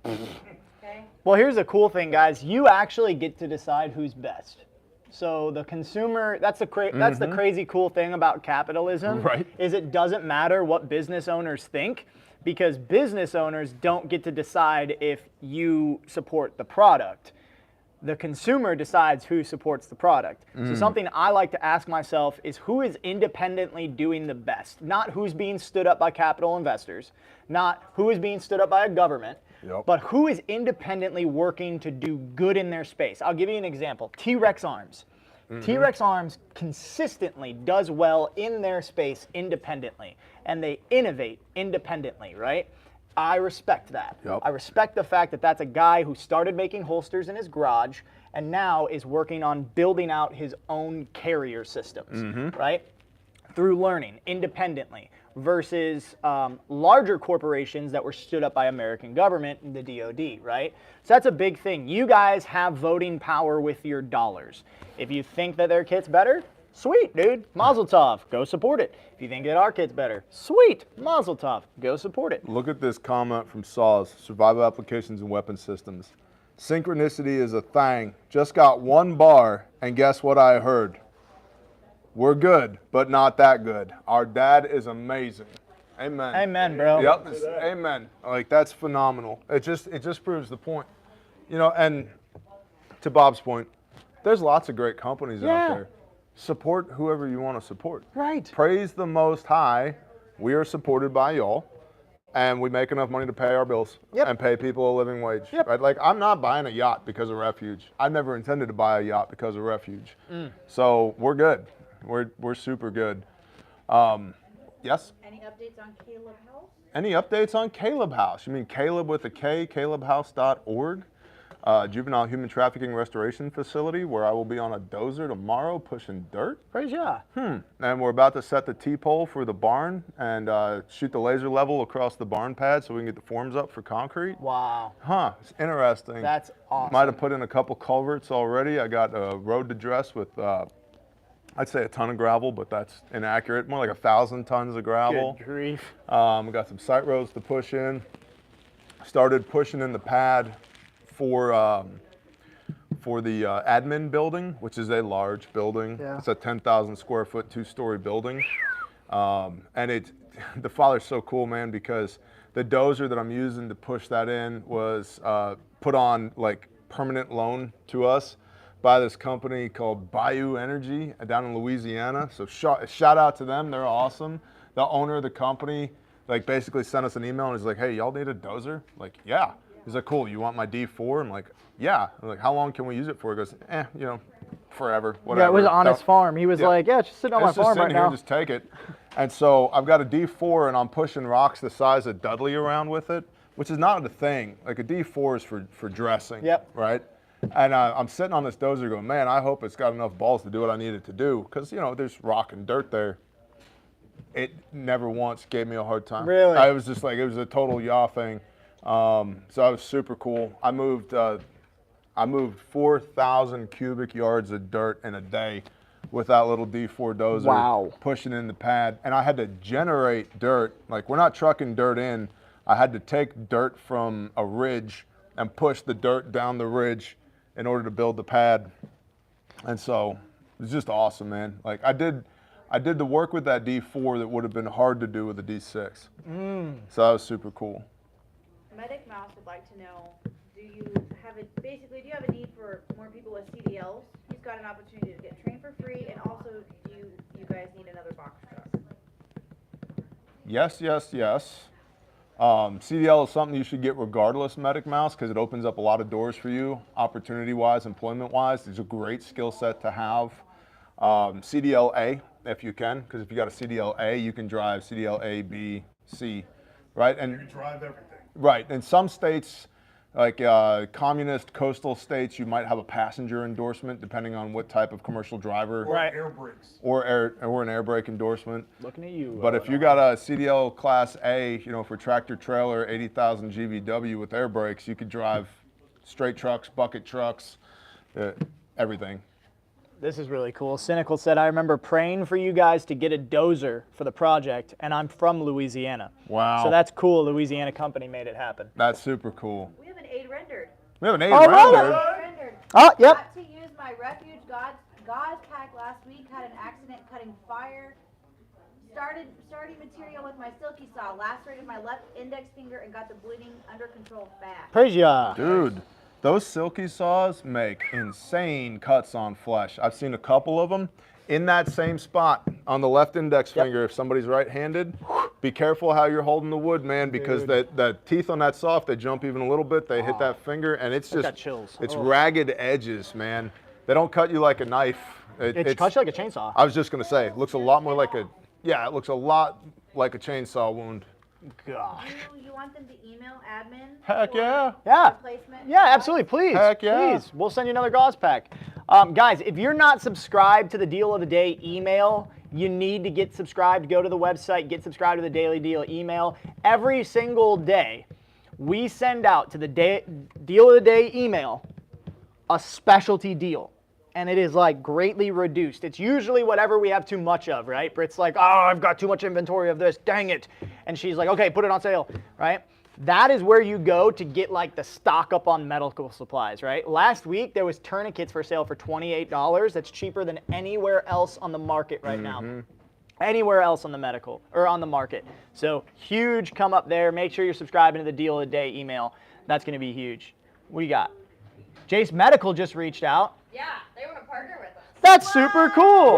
Okay? Well, here's the cool thing, guys. You actually get to decide who's best. So the consumer, that's the crazy cool thing about capitalism, Right. is it doesn't matter what business owners think, because business owners don't get to decide if you support the product. The consumer decides who supports the product. So something I like to ask myself is who is independently doing the best, not who's being stood up by capital investors, not who is being stood up by a government, but who is independently working to do good in their space. I'll give you an example. T-Rex Arms. T-Rex Arms consistently does well in their space independently, and they innovate independently, right? I respect that. I respect the fact that that's a guy who started making holsters in his garage and now is working on building out his own carrier systems, right? Through learning independently versus larger corporations that were stood up by American government and the DoD, right? So that's a big thing. You guys have voting power with your dollars. If you think that their kit's better, sweet, dude, mazel tov, go support it. If you think that our kit's better, sweet, mazel tov, go support it. Look at this comment from Saws, Survival Applications and Weapon Systems. Synchronicity is a thing. Just got one bar, and guess what I heard? We're good, but not that good. Our dad is amazing. Amen. Amen, bro. Yep, amen. Like, that's phenomenal. It just proves the point. You know, and to Bob's point, there's lots of great companies out there. Support whoever you want to support. Right. Praise the Most High. We are supported by y'all, and we make enough money to pay our bills and pay people a living wage. Right? Like, I'm not buying a yacht because of Refuge. I never intended to buy a yacht because of Refuge. So we're good. We're super good. Yes? Any updates on Caleb House? Any updates on Caleb House? You mean Caleb with a K, calebhouse.org? Juvenile Human Trafficking Restoration Facility, where I will be on a dozer tomorrow pushing dirt. Praise Yah. And we're about to set the T-pole for the barn and shoot the laser level across the barn pad so we can get the forms up for concrete. Wow. It's interesting. That's awesome. Might have put in a couple culverts already. I got a road to dress with, I'd say a ton of gravel, but that's inaccurate. More like 1,000 tons of gravel. Good grief. We got some site roads to push in. Started pushing in the pad for the admin building, which is a large building. It's a 10,000 square foot, 2-story building. And the father's so cool, man, because the dozer that I'm using to push that in was put on like permanent loan to us by this company called Bayou Energy down in Louisiana. So shout out to them, they're awesome. The owner of the company like basically sent us an email and he's like, hey, y'all need a dozer? Like, yeah. He's like, cool, you want my D4? I'm like, yeah. I'm like, how long can we use it for? He goes, you know, forever, whatever. Yeah, it was on his farm. He was like, yeah, just sit on my farm right now. Just take it. And so I've got a D4 and I'm pushing rocks the size of Dudley around with it, which is not a thing. Like a D4 is for dressing, right? And I'm sitting on this dozer going, man, I hope it's got enough balls to do what I need it to do. Because, you know, there's rock and dirt there. It never once gave me a hard time. Really? I was just like, it was a total yaw thing. So I was super cool. I moved 4,000 cubic yards of dirt in a day with that little D4 dozer. Wow. Pushing in the pad. And I had to generate dirt. Like, we're not trucking dirt in. I had to take dirt from a ridge and push the dirt down the ridge in order to build the pad. And so it was just awesome, man. Like, I did the work with that D4 that would have been hard to do with a D6. So that was super cool. Medic Mouse would like to know, do you have a need for more people with CDLs? He's got an opportunity to get trained for free, and also do you guys need another box truck? Yes, yes, yes. CDL is something you should get regardless, Medic Mouse, because it opens up a lot of doors for you, opportunity-wise, employment-wise. It's a great skill set to have. CDL-A, if you can, because if you got a CDL-A, you can drive CDL-A, B, C, right? And You drive everything. right. In some states, Like communist coastal states, you might have a passenger endorsement depending on what type of commercial driver. Or Right. air brakes. Or an air brake endorsement. Looking at you. But if you got a CDL Class A, for tractor trailer, 80,000 GVW with air brakes, you could drive straight trucks, bucket trucks, everything. This is really cool. Cynical said, I remember praying for you guys to get a dozer for the project, and I'm from Louisiana. Wow. So that's cool. Louisiana company made it happen. That's super cool. We have an aid rendered. We have an 8 Oh, wow. rendered. Rendered. Oh, yep. Got to use my Refuge gauze pack last week. Had an accident cutting fire. Starting material with my silky saw. Lacerated my left index finger and got the bleeding under control fast. Praise ya. Dude, those silky saws make insane cuts on flesh. I've seen a couple of them in that same spot on the left index finger. If somebody's right-handed, be careful how you're holding the wood, man, because the teeth on that saw, if they jump even a little bit, they hit that finger, and it's just, got chills. it's ragged edges, man. They don't cut you like a knife. It cuts you like a chainsaw. I was just gonna say, it looks a lot more like it looks a lot like a chainsaw wound. Gosh. You want them to email admin? Heck for yeah. Yeah. replacement? Yeah, absolutely. Please. Heck yeah. Please. We'll send you another gauze pack. Guys, if you're not subscribed to the Deal of the Day email, you need to get subscribed. Go to the website, get subscribed to the Daily Deal email. Every single day, we send out to the Deal of the Day email a specialty deal. And it is like greatly reduced. It's usually whatever we have too much of, right? Britt's like, oh, I've got too much inventory of this, dang it. And she's like, okay, put it on sale, right? That is where you go to get like the stock up on medical supplies, right? Last week, there was tourniquets for sale for $28. That's cheaper than anywhere else on the market right now. Anywhere else on the medical, or on the market. So huge come up there. Make sure you're subscribing to the Deal of the Day email. That's gonna be huge. What do you got? Jace Medical just reached out. Yeah, they want to partner with us. That's super cool.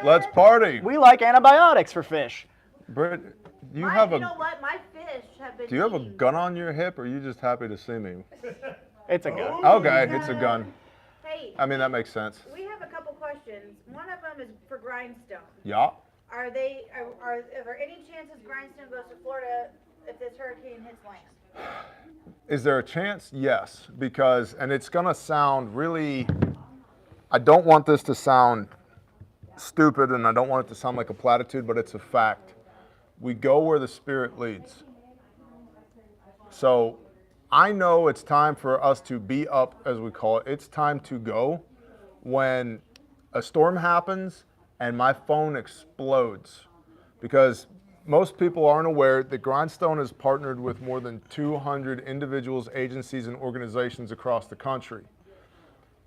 Let's party. We like antibiotics for fish. Britt, You know what? My fish have been do you have a eating- gun on your hip, or are you just happy to see me? It's a gun. Okay, it's a gun. Hey, I mean, that makes sense. we have a couple questions. One of them is for Grindstone. Yeah. Are there any chances Grindstone goes to Florida if this hurricane hits land? Is there a chance? Yes, because, and it's gonna sound really, I don't want this to sound stupid, and I don't want it to sound like a platitude, but it's a fact. We go where the Spirit leads. So I know it's time for us to be up, as we call it. It's time to go when a storm happens and my phone explodes, because most people aren't aware that Grindstone has partnered with more than 200 individuals, agencies, and organizations across the country.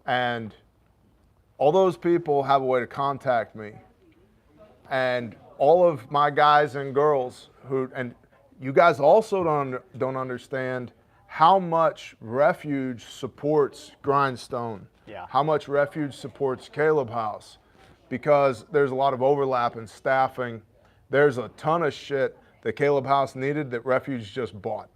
And all those people have a way to contact me. And all of my guys and girls and you guys also don't understand how much Refuge supports Grindstone. Yeah. How much Refuge supports Caleb House, because there's a lot of overlap in staffing. There's a ton of shit that Caleb House needed that Refuge just bought.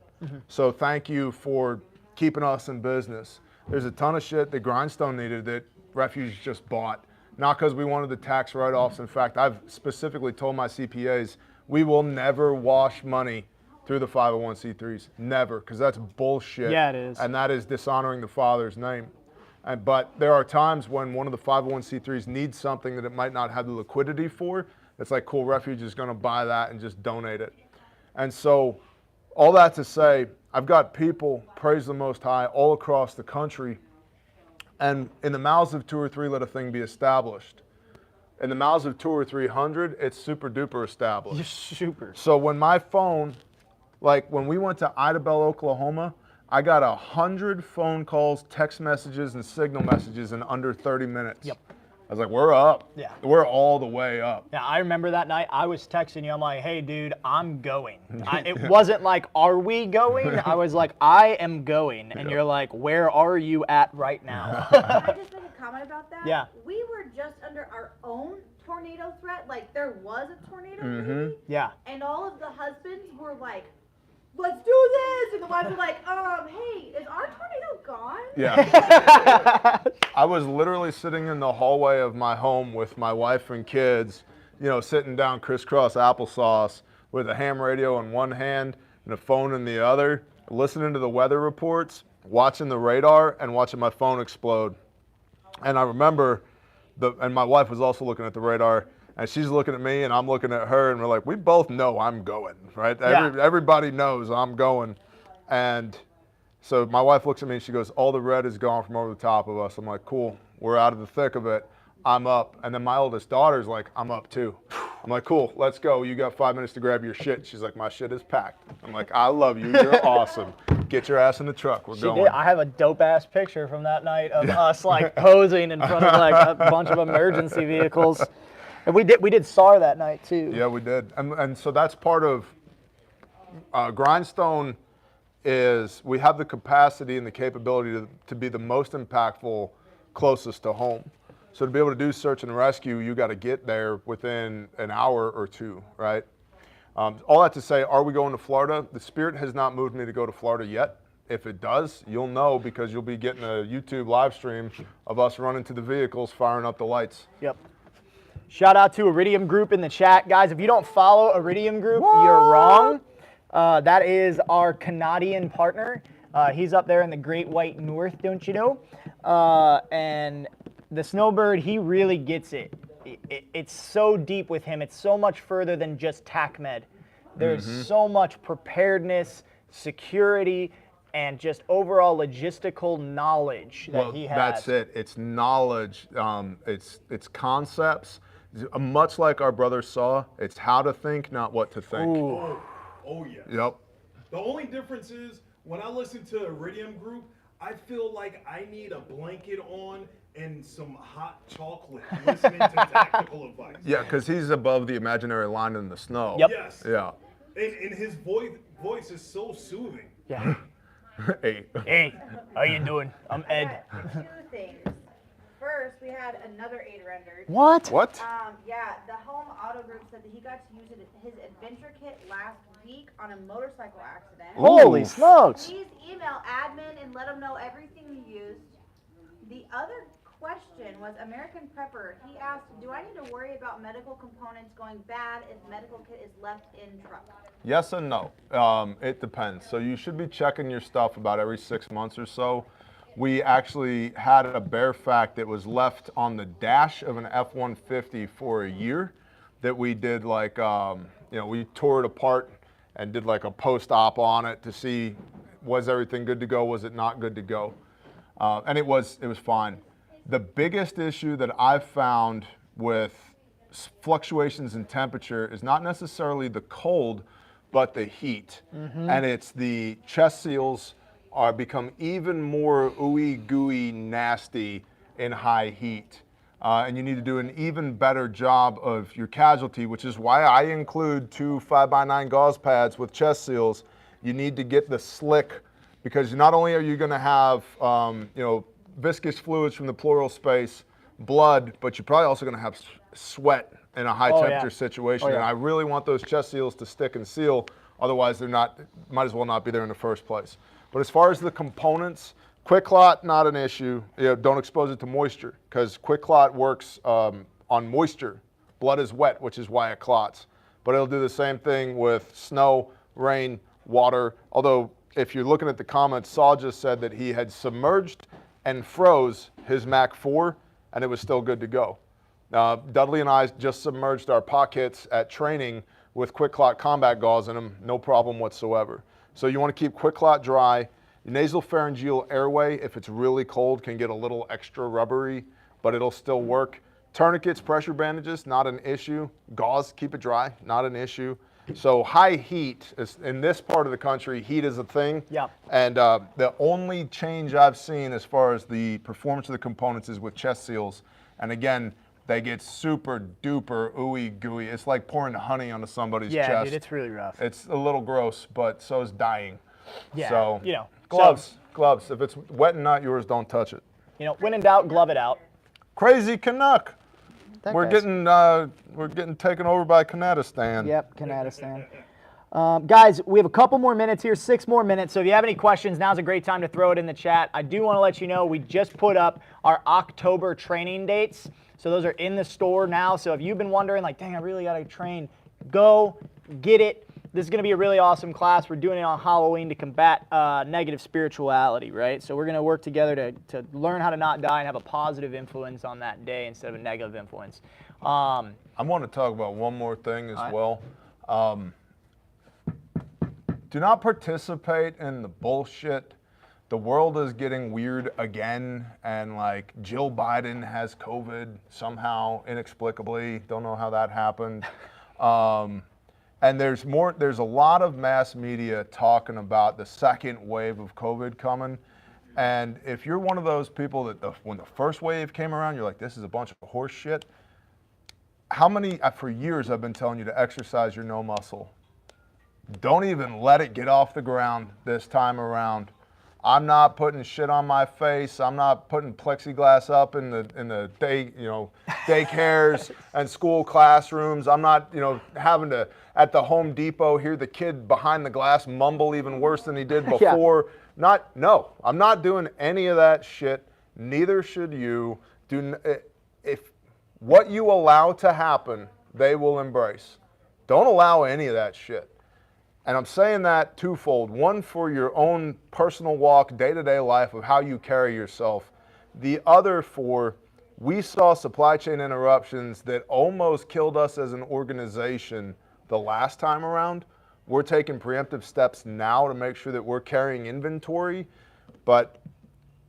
So thank you for keeping us in business. There's a ton of shit that Grindstone needed that Refuge just bought. Not because we wanted the tax write-offs. In fact, I've specifically told my CPAs, we will never wash money through the 501c3s. Never, because that's bullshit. Yeah, it is. And that is dishonoring the Father's name. But there are times when one of the 501c3s needs something that it might not have the liquidity for. It's like, cool, Refuge is going to buy that and just donate it. And so all that to say, I've got people, praise the Most High, all across the country. And in the mouths of 2 or 3, let a thing be established. In the mouths of 2 or 300, it's super duper established. You're super. So when my phone, like when we went to Idabel, Oklahoma, I got 100 phone calls, text messages, and signal messages in under 30 minutes. Yep. I was like, we're up. Yeah. We're all the way up. Yeah, I remember that night. I was texting you. I'm like, hey, dude, I'm going. It wasn't like, are we going? I was like, I am going. And you're like, where are you at right now? Can I just make a comment about that? Yeah. We were just under our own tornado threat. Like, there was a tornado, maybe, Yeah. and all of the husbands were like, let's do this. And the wives were like, hey, is our tornado gone? Yeah. I was literally sitting in the hallway of my home with my wife and kids, sitting down crisscross applesauce with a ham radio in one hand and a phone in the other, listening to the weather reports. watching the radar and watching my phone explode. And I remember, and my wife was also looking at the radar, and she's looking at me, and I'm looking at her, and we're like, we both know I'm going, right? Yeah. Everybody knows I'm going. And so my wife looks at me, and she goes, all the red is gone from over the top of us. I'm like, cool, we're out of the thick of it. I'm up. And then my oldest daughter's like, I'm up too. I'm like, cool, let's go. You got 5 minutes to grab your shit. She's like, my shit is packed. I'm like, I love you. You're awesome. Get your ass in the truck. We're going. I have a dope ass picture from that night of us like posing in front of like a bunch of emergency vehicles. And we did SAR that night too. Yeah, we did. And so that's part of Grindstone is we have the capacity and the capability to be the most impactful closest to home. So to be able to do search and rescue, you got to get there within an hour or two, right? All that to say, are we going to Florida? The spirit has not moved me to go to Florida yet. If it does, you'll know because you'll be getting a YouTube live stream of us running to the vehicles, firing up the lights. Yep. Shout out to Iridium Group in the chat. Guys, if you don't follow Iridium Group, you're wrong. That is our Canadian partner. He's up there in the Great White North, don't you know? And the Snowbird, he really gets it. It's so deep with him. It's so much further than just TACMED. There's so much preparedness, security, and just overall logistical knowledge that he has. That's it. It's knowledge. It's concepts. Much like our brother saw, it's how to think, not what to think. Oh yeah. Yep. The only difference is when I listen to Iridium Group, I feel like I need a blanket on and some hot chocolate listening to tactical advice. Yeah, because he's above the imaginary line in the snow. Yep. Yes. Yeah. And his voice is so soothing. Yeah. Hey. Hey, how you doing? I'm Ed. Two things. First, we had another 8 rendered. What? What? Yeah, the Home Auto Group said that he got to use his adventure kit last week on a motorcycle accident. Holy smokes. Please email admin and let them know everything you used. The other question was American Prepper. He asked, do I need to worry about medical components going bad if medical kit is left in truck? Yes and no. It depends. So you should be checking your stuff about every 6 months or so. We actually had a bare fact that was left on the dash of an F-150 for a year that we did like, we tore it apart and did like a post-op on it to see was everything good to go, was it not good to go? And it was fine. The biggest issue that I've found with fluctuations in temperature is not necessarily the cold, but the heat. And it's the chest seals are become even more ooey gooey nasty in high heat. And you need to do an even better job of your casualty, which is why I include 2 5x9 gauze pads with chest seals. You need to get the slick, because not only are you gonna have viscous fluids from the pleural space, blood, but you're probably also gonna have sweat in a high temperature situation. And I really want those chest seals to stick and seal, otherwise they're not, might as well not be there in the first place. But as far as the components, quick clot, not an issue. Don't expose it to moisture, because quick clot works on moisture. Blood is wet, which is why it clots. But it'll do the same thing with snow, rain, water. Although, if you're looking at the comments, Saul just said that he had submerged and froze his Mac 4, and it was still good to go. Dudley and I just submerged our pockets at training with quick clot combat gauze in them, no problem whatsoever. So you want to keep quick clot dry. Your nasal pharyngeal airway, if it's really cold, can get a little extra rubbery, but it'll still work. Tourniquets, pressure bandages, not an issue. Gauze, keep it dry, not an issue. So high heat, in this part of the country, heat is a thing. Yeah. And the only change I've seen as far as the performance of the components is with chest seals. And again, they get super duper ooey gooey. It's like pouring honey onto somebody's chest. Yeah, dude, it's really rough. It's a little gross, but so is dying. Yeah, So, gloves. Gloves. If it's wet and not yours, don't touch it. When in doubt, glove it out. Crazy Canuck. That We're guy's- getting taken over by Kanadistan. Yep, Kanadistan. Guys, we have a couple more minutes here, 6 more minutes. So if you have any questions, now's a great time to throw it in the chat. I do want to let you know we just put up our October training dates. So those are in the store now. So if you've been wondering, like, dang, I really got to train, go get it. this is going to be a really awesome class. We're doing it on Halloween to combat negative spirituality, right? So we're going to work together to learn how to not die and have a positive influence on that day instead of a negative influence. I want to talk about one more thing as well. Do not participate in the bullshit. The world is getting weird again, and like Jill Biden has COVID somehow, inexplicably. Don't know how that happened. And there's a lot of mass media talking about the second wave of COVID coming. And if you're one of those people that when the first wave came around, you're like, this is a bunch of horse shit. For years I've been telling you to exercise your no muscle. Don't even let it get off the ground this time around. I'm not putting shit on my face. I'm not putting plexiglass up in the daycares and school classrooms. I'm not, having to at the Home Depot hear the kid behind the glass mumble even worse than he did before. Yeah. I'm not doing any of that shit. Neither should you. If what you allow to happen, they will embrace. Don't allow any of that shit. And I'm saying that twofold. One, for your own personal walk, day-to-day life of how you carry yourself. The other for, we saw supply chain interruptions that almost killed us as an organization the last time around. We're taking preemptive steps now to make sure that we're carrying inventory, but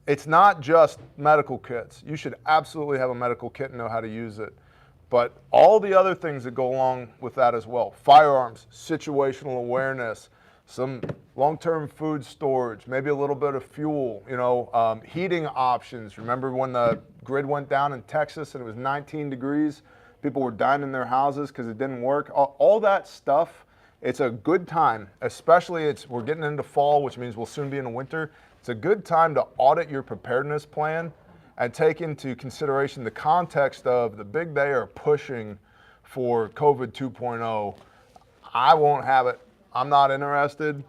it's not just medical kits. You should absolutely have a medical kit and know how to use it. But all the other things that go along with that as well, firearms, situational awareness, some long-term food storage, maybe a little bit of fuel, heating options. Remember when the grid went down in Texas and it was 19 degrees? People were dying in their houses because it didn't work. All that stuff, it's a good time, especially we're getting into fall, which means we'll soon be in the winter. It's a good time to audit your preparedness plan and take into consideration the context of the big they are pushing for COVID 2.0. I won't have it. I'm not interested,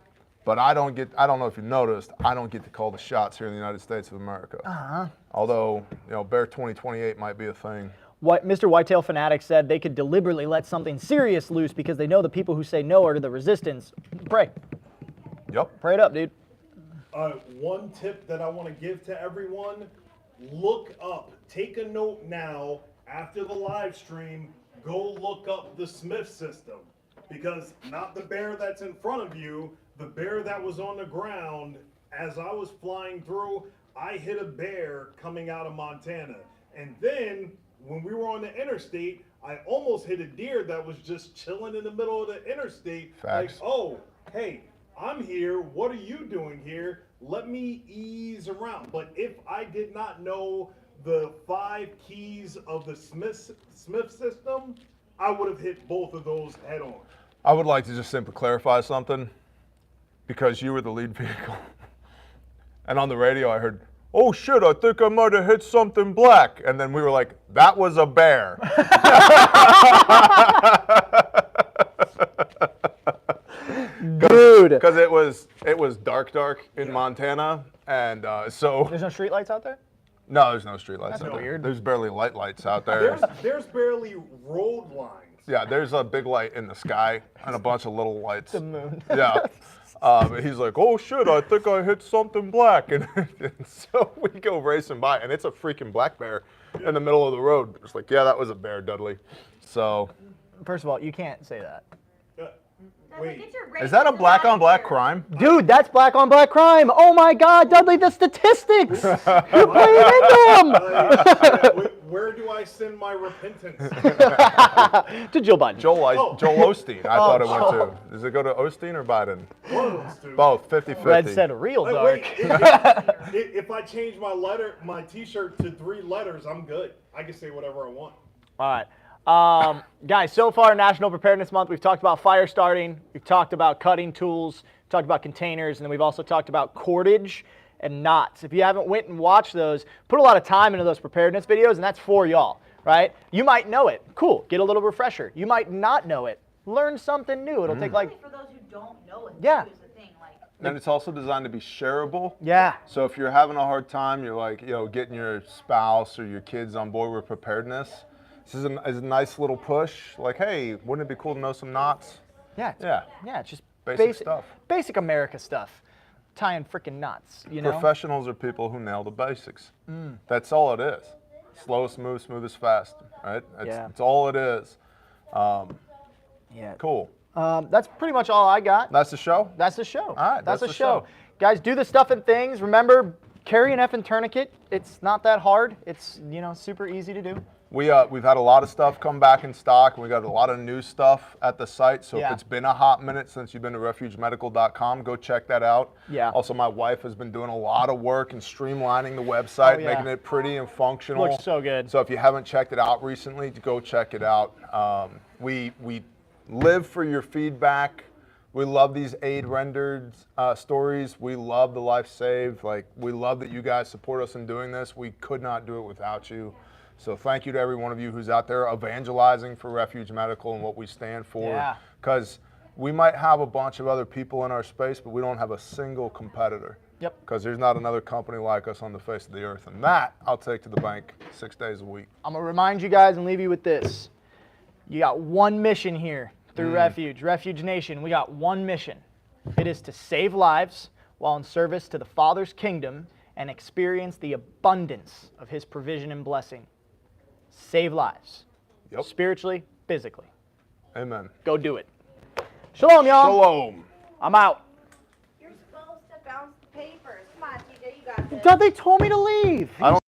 but I don't know if you noticed, I don't get to call the shots here in the United States of America. Although, Bear 2028 might be a thing. What Mr. Whitetail Fanatic said, they could deliberately let something serious loose because they know the people who say no are the resistance. Pray. Yep. Pray it up, dude. One tip that I want to give to everyone, look up, take a note now, after the live stream, go look up the Smith system. Because not the bear that's in front of you, the bear that was on the ground, as I was flying through, I hit a bear coming out of Montana. And then, when we were on the interstate, I almost hit a deer that was just chilling in the middle of the interstate. Facts. Like, oh, hey, I'm here, what are you doing here? Let me ease around. But if I did not know the 5 keys of the Smith system, I would have hit both of those head on. I would like to just simply clarify something, because you were the lead vehicle. And on the radio I heard, oh shit, I think I might have hit something black. And then we were like, that was a bear. Dude. Because it was dark in Montana, and so. There's no street lights out there? No, there's no street lights That's out there. weird. There's barely lights out there. There's barely road lines. Yeah, there's a big light in the sky and a bunch of little lights. The moon. Yeah. He's like, oh shit, I think I hit something black. And so we go racing by, and it's a freaking black bear in the middle of the road. It's like, yeah, that was a bear, Dudley. So. First of all, you can't say that. Wait, Get your Is that a racist black on black attitude. crime? Dude, that's black on black crime. Oh my God, Dudley, the statistics. You're playing into them. where do I send my repentance? To Jill Biden. Joel Osteen, I thought it went to. Does it go to Osteen or Biden? One of those two. Both, 50-50. Red said real dark. Wait, if I change my T-shirt to 3 letters, I'm good. I can say whatever I want. All right. Guys, so far National Preparedness Month, we've talked about fire starting, we've talked about cutting tools, we've talked about containers, and then we've also talked about cordage and knots. If you haven't went and watched those, put a lot of time into those preparedness videos, and that's for y'all, right? You might know it. Cool. Get a little refresher. You might not know it. Learn something new. It'll take like... For those who don't know it, Yeah. too, is the thing. Like, And it's also designed to be shareable. Yeah. So if you're having a hard time, you're like, getting your spouse or your kids on board with preparedness, this is a nice little push. Like, hey, wouldn't it be cool to know some knots? Yeah. Yeah, it's just Basic stuff. Basic America stuff. Tying freaking knots, you know? Professionals are people who nail the basics. That's all it is. Slow, smooth as fast, right? That's all it is. Yeah. Cool. That's pretty much all I got. That's the show? That's the show. All right, that's that's the the show. show. Guys, do the stuff and things. Remember, carry an effing tourniquet. It's not that hard. It's, super easy to do. We've had a lot of stuff come back in stock. We got a lot of new stuff at the site. So Yeah. if it's been a hot minute since you've been to refugemedical.com, go check that out. Yeah. Also, my wife has been doing a lot of work and streamlining the website, Oh, yeah. making it pretty and functional. Looks so good. So if you haven't checked it out recently, go check it out. We live for your feedback. We love these aid rendered stories. We love the life saved. We love that you guys support us in doing this. We could not do it without you. So thank you to every one of you who's out there evangelizing for Refuge Medical and what we stand for. Yeah. Because we might have a bunch of other people in our space, but we don't have a single competitor. Yep. Because there's not another company like us on the face of the earth. And that I'll take to the bank 6 days a week. I'm going to remind you guys and leave you with this. You got one mission here through Refuge Nation. We got one mission. It is to save lives while in service to the Father's kingdom and experience the abundance of His provision and blessing. Save lives. Yep. Spiritually, physically. Amen. Go do it. Shalom, y'all. Shalom. I'm out. You're supposed to bounce the papers. Come on, TJ, you got this. God, they told me to leave. I don't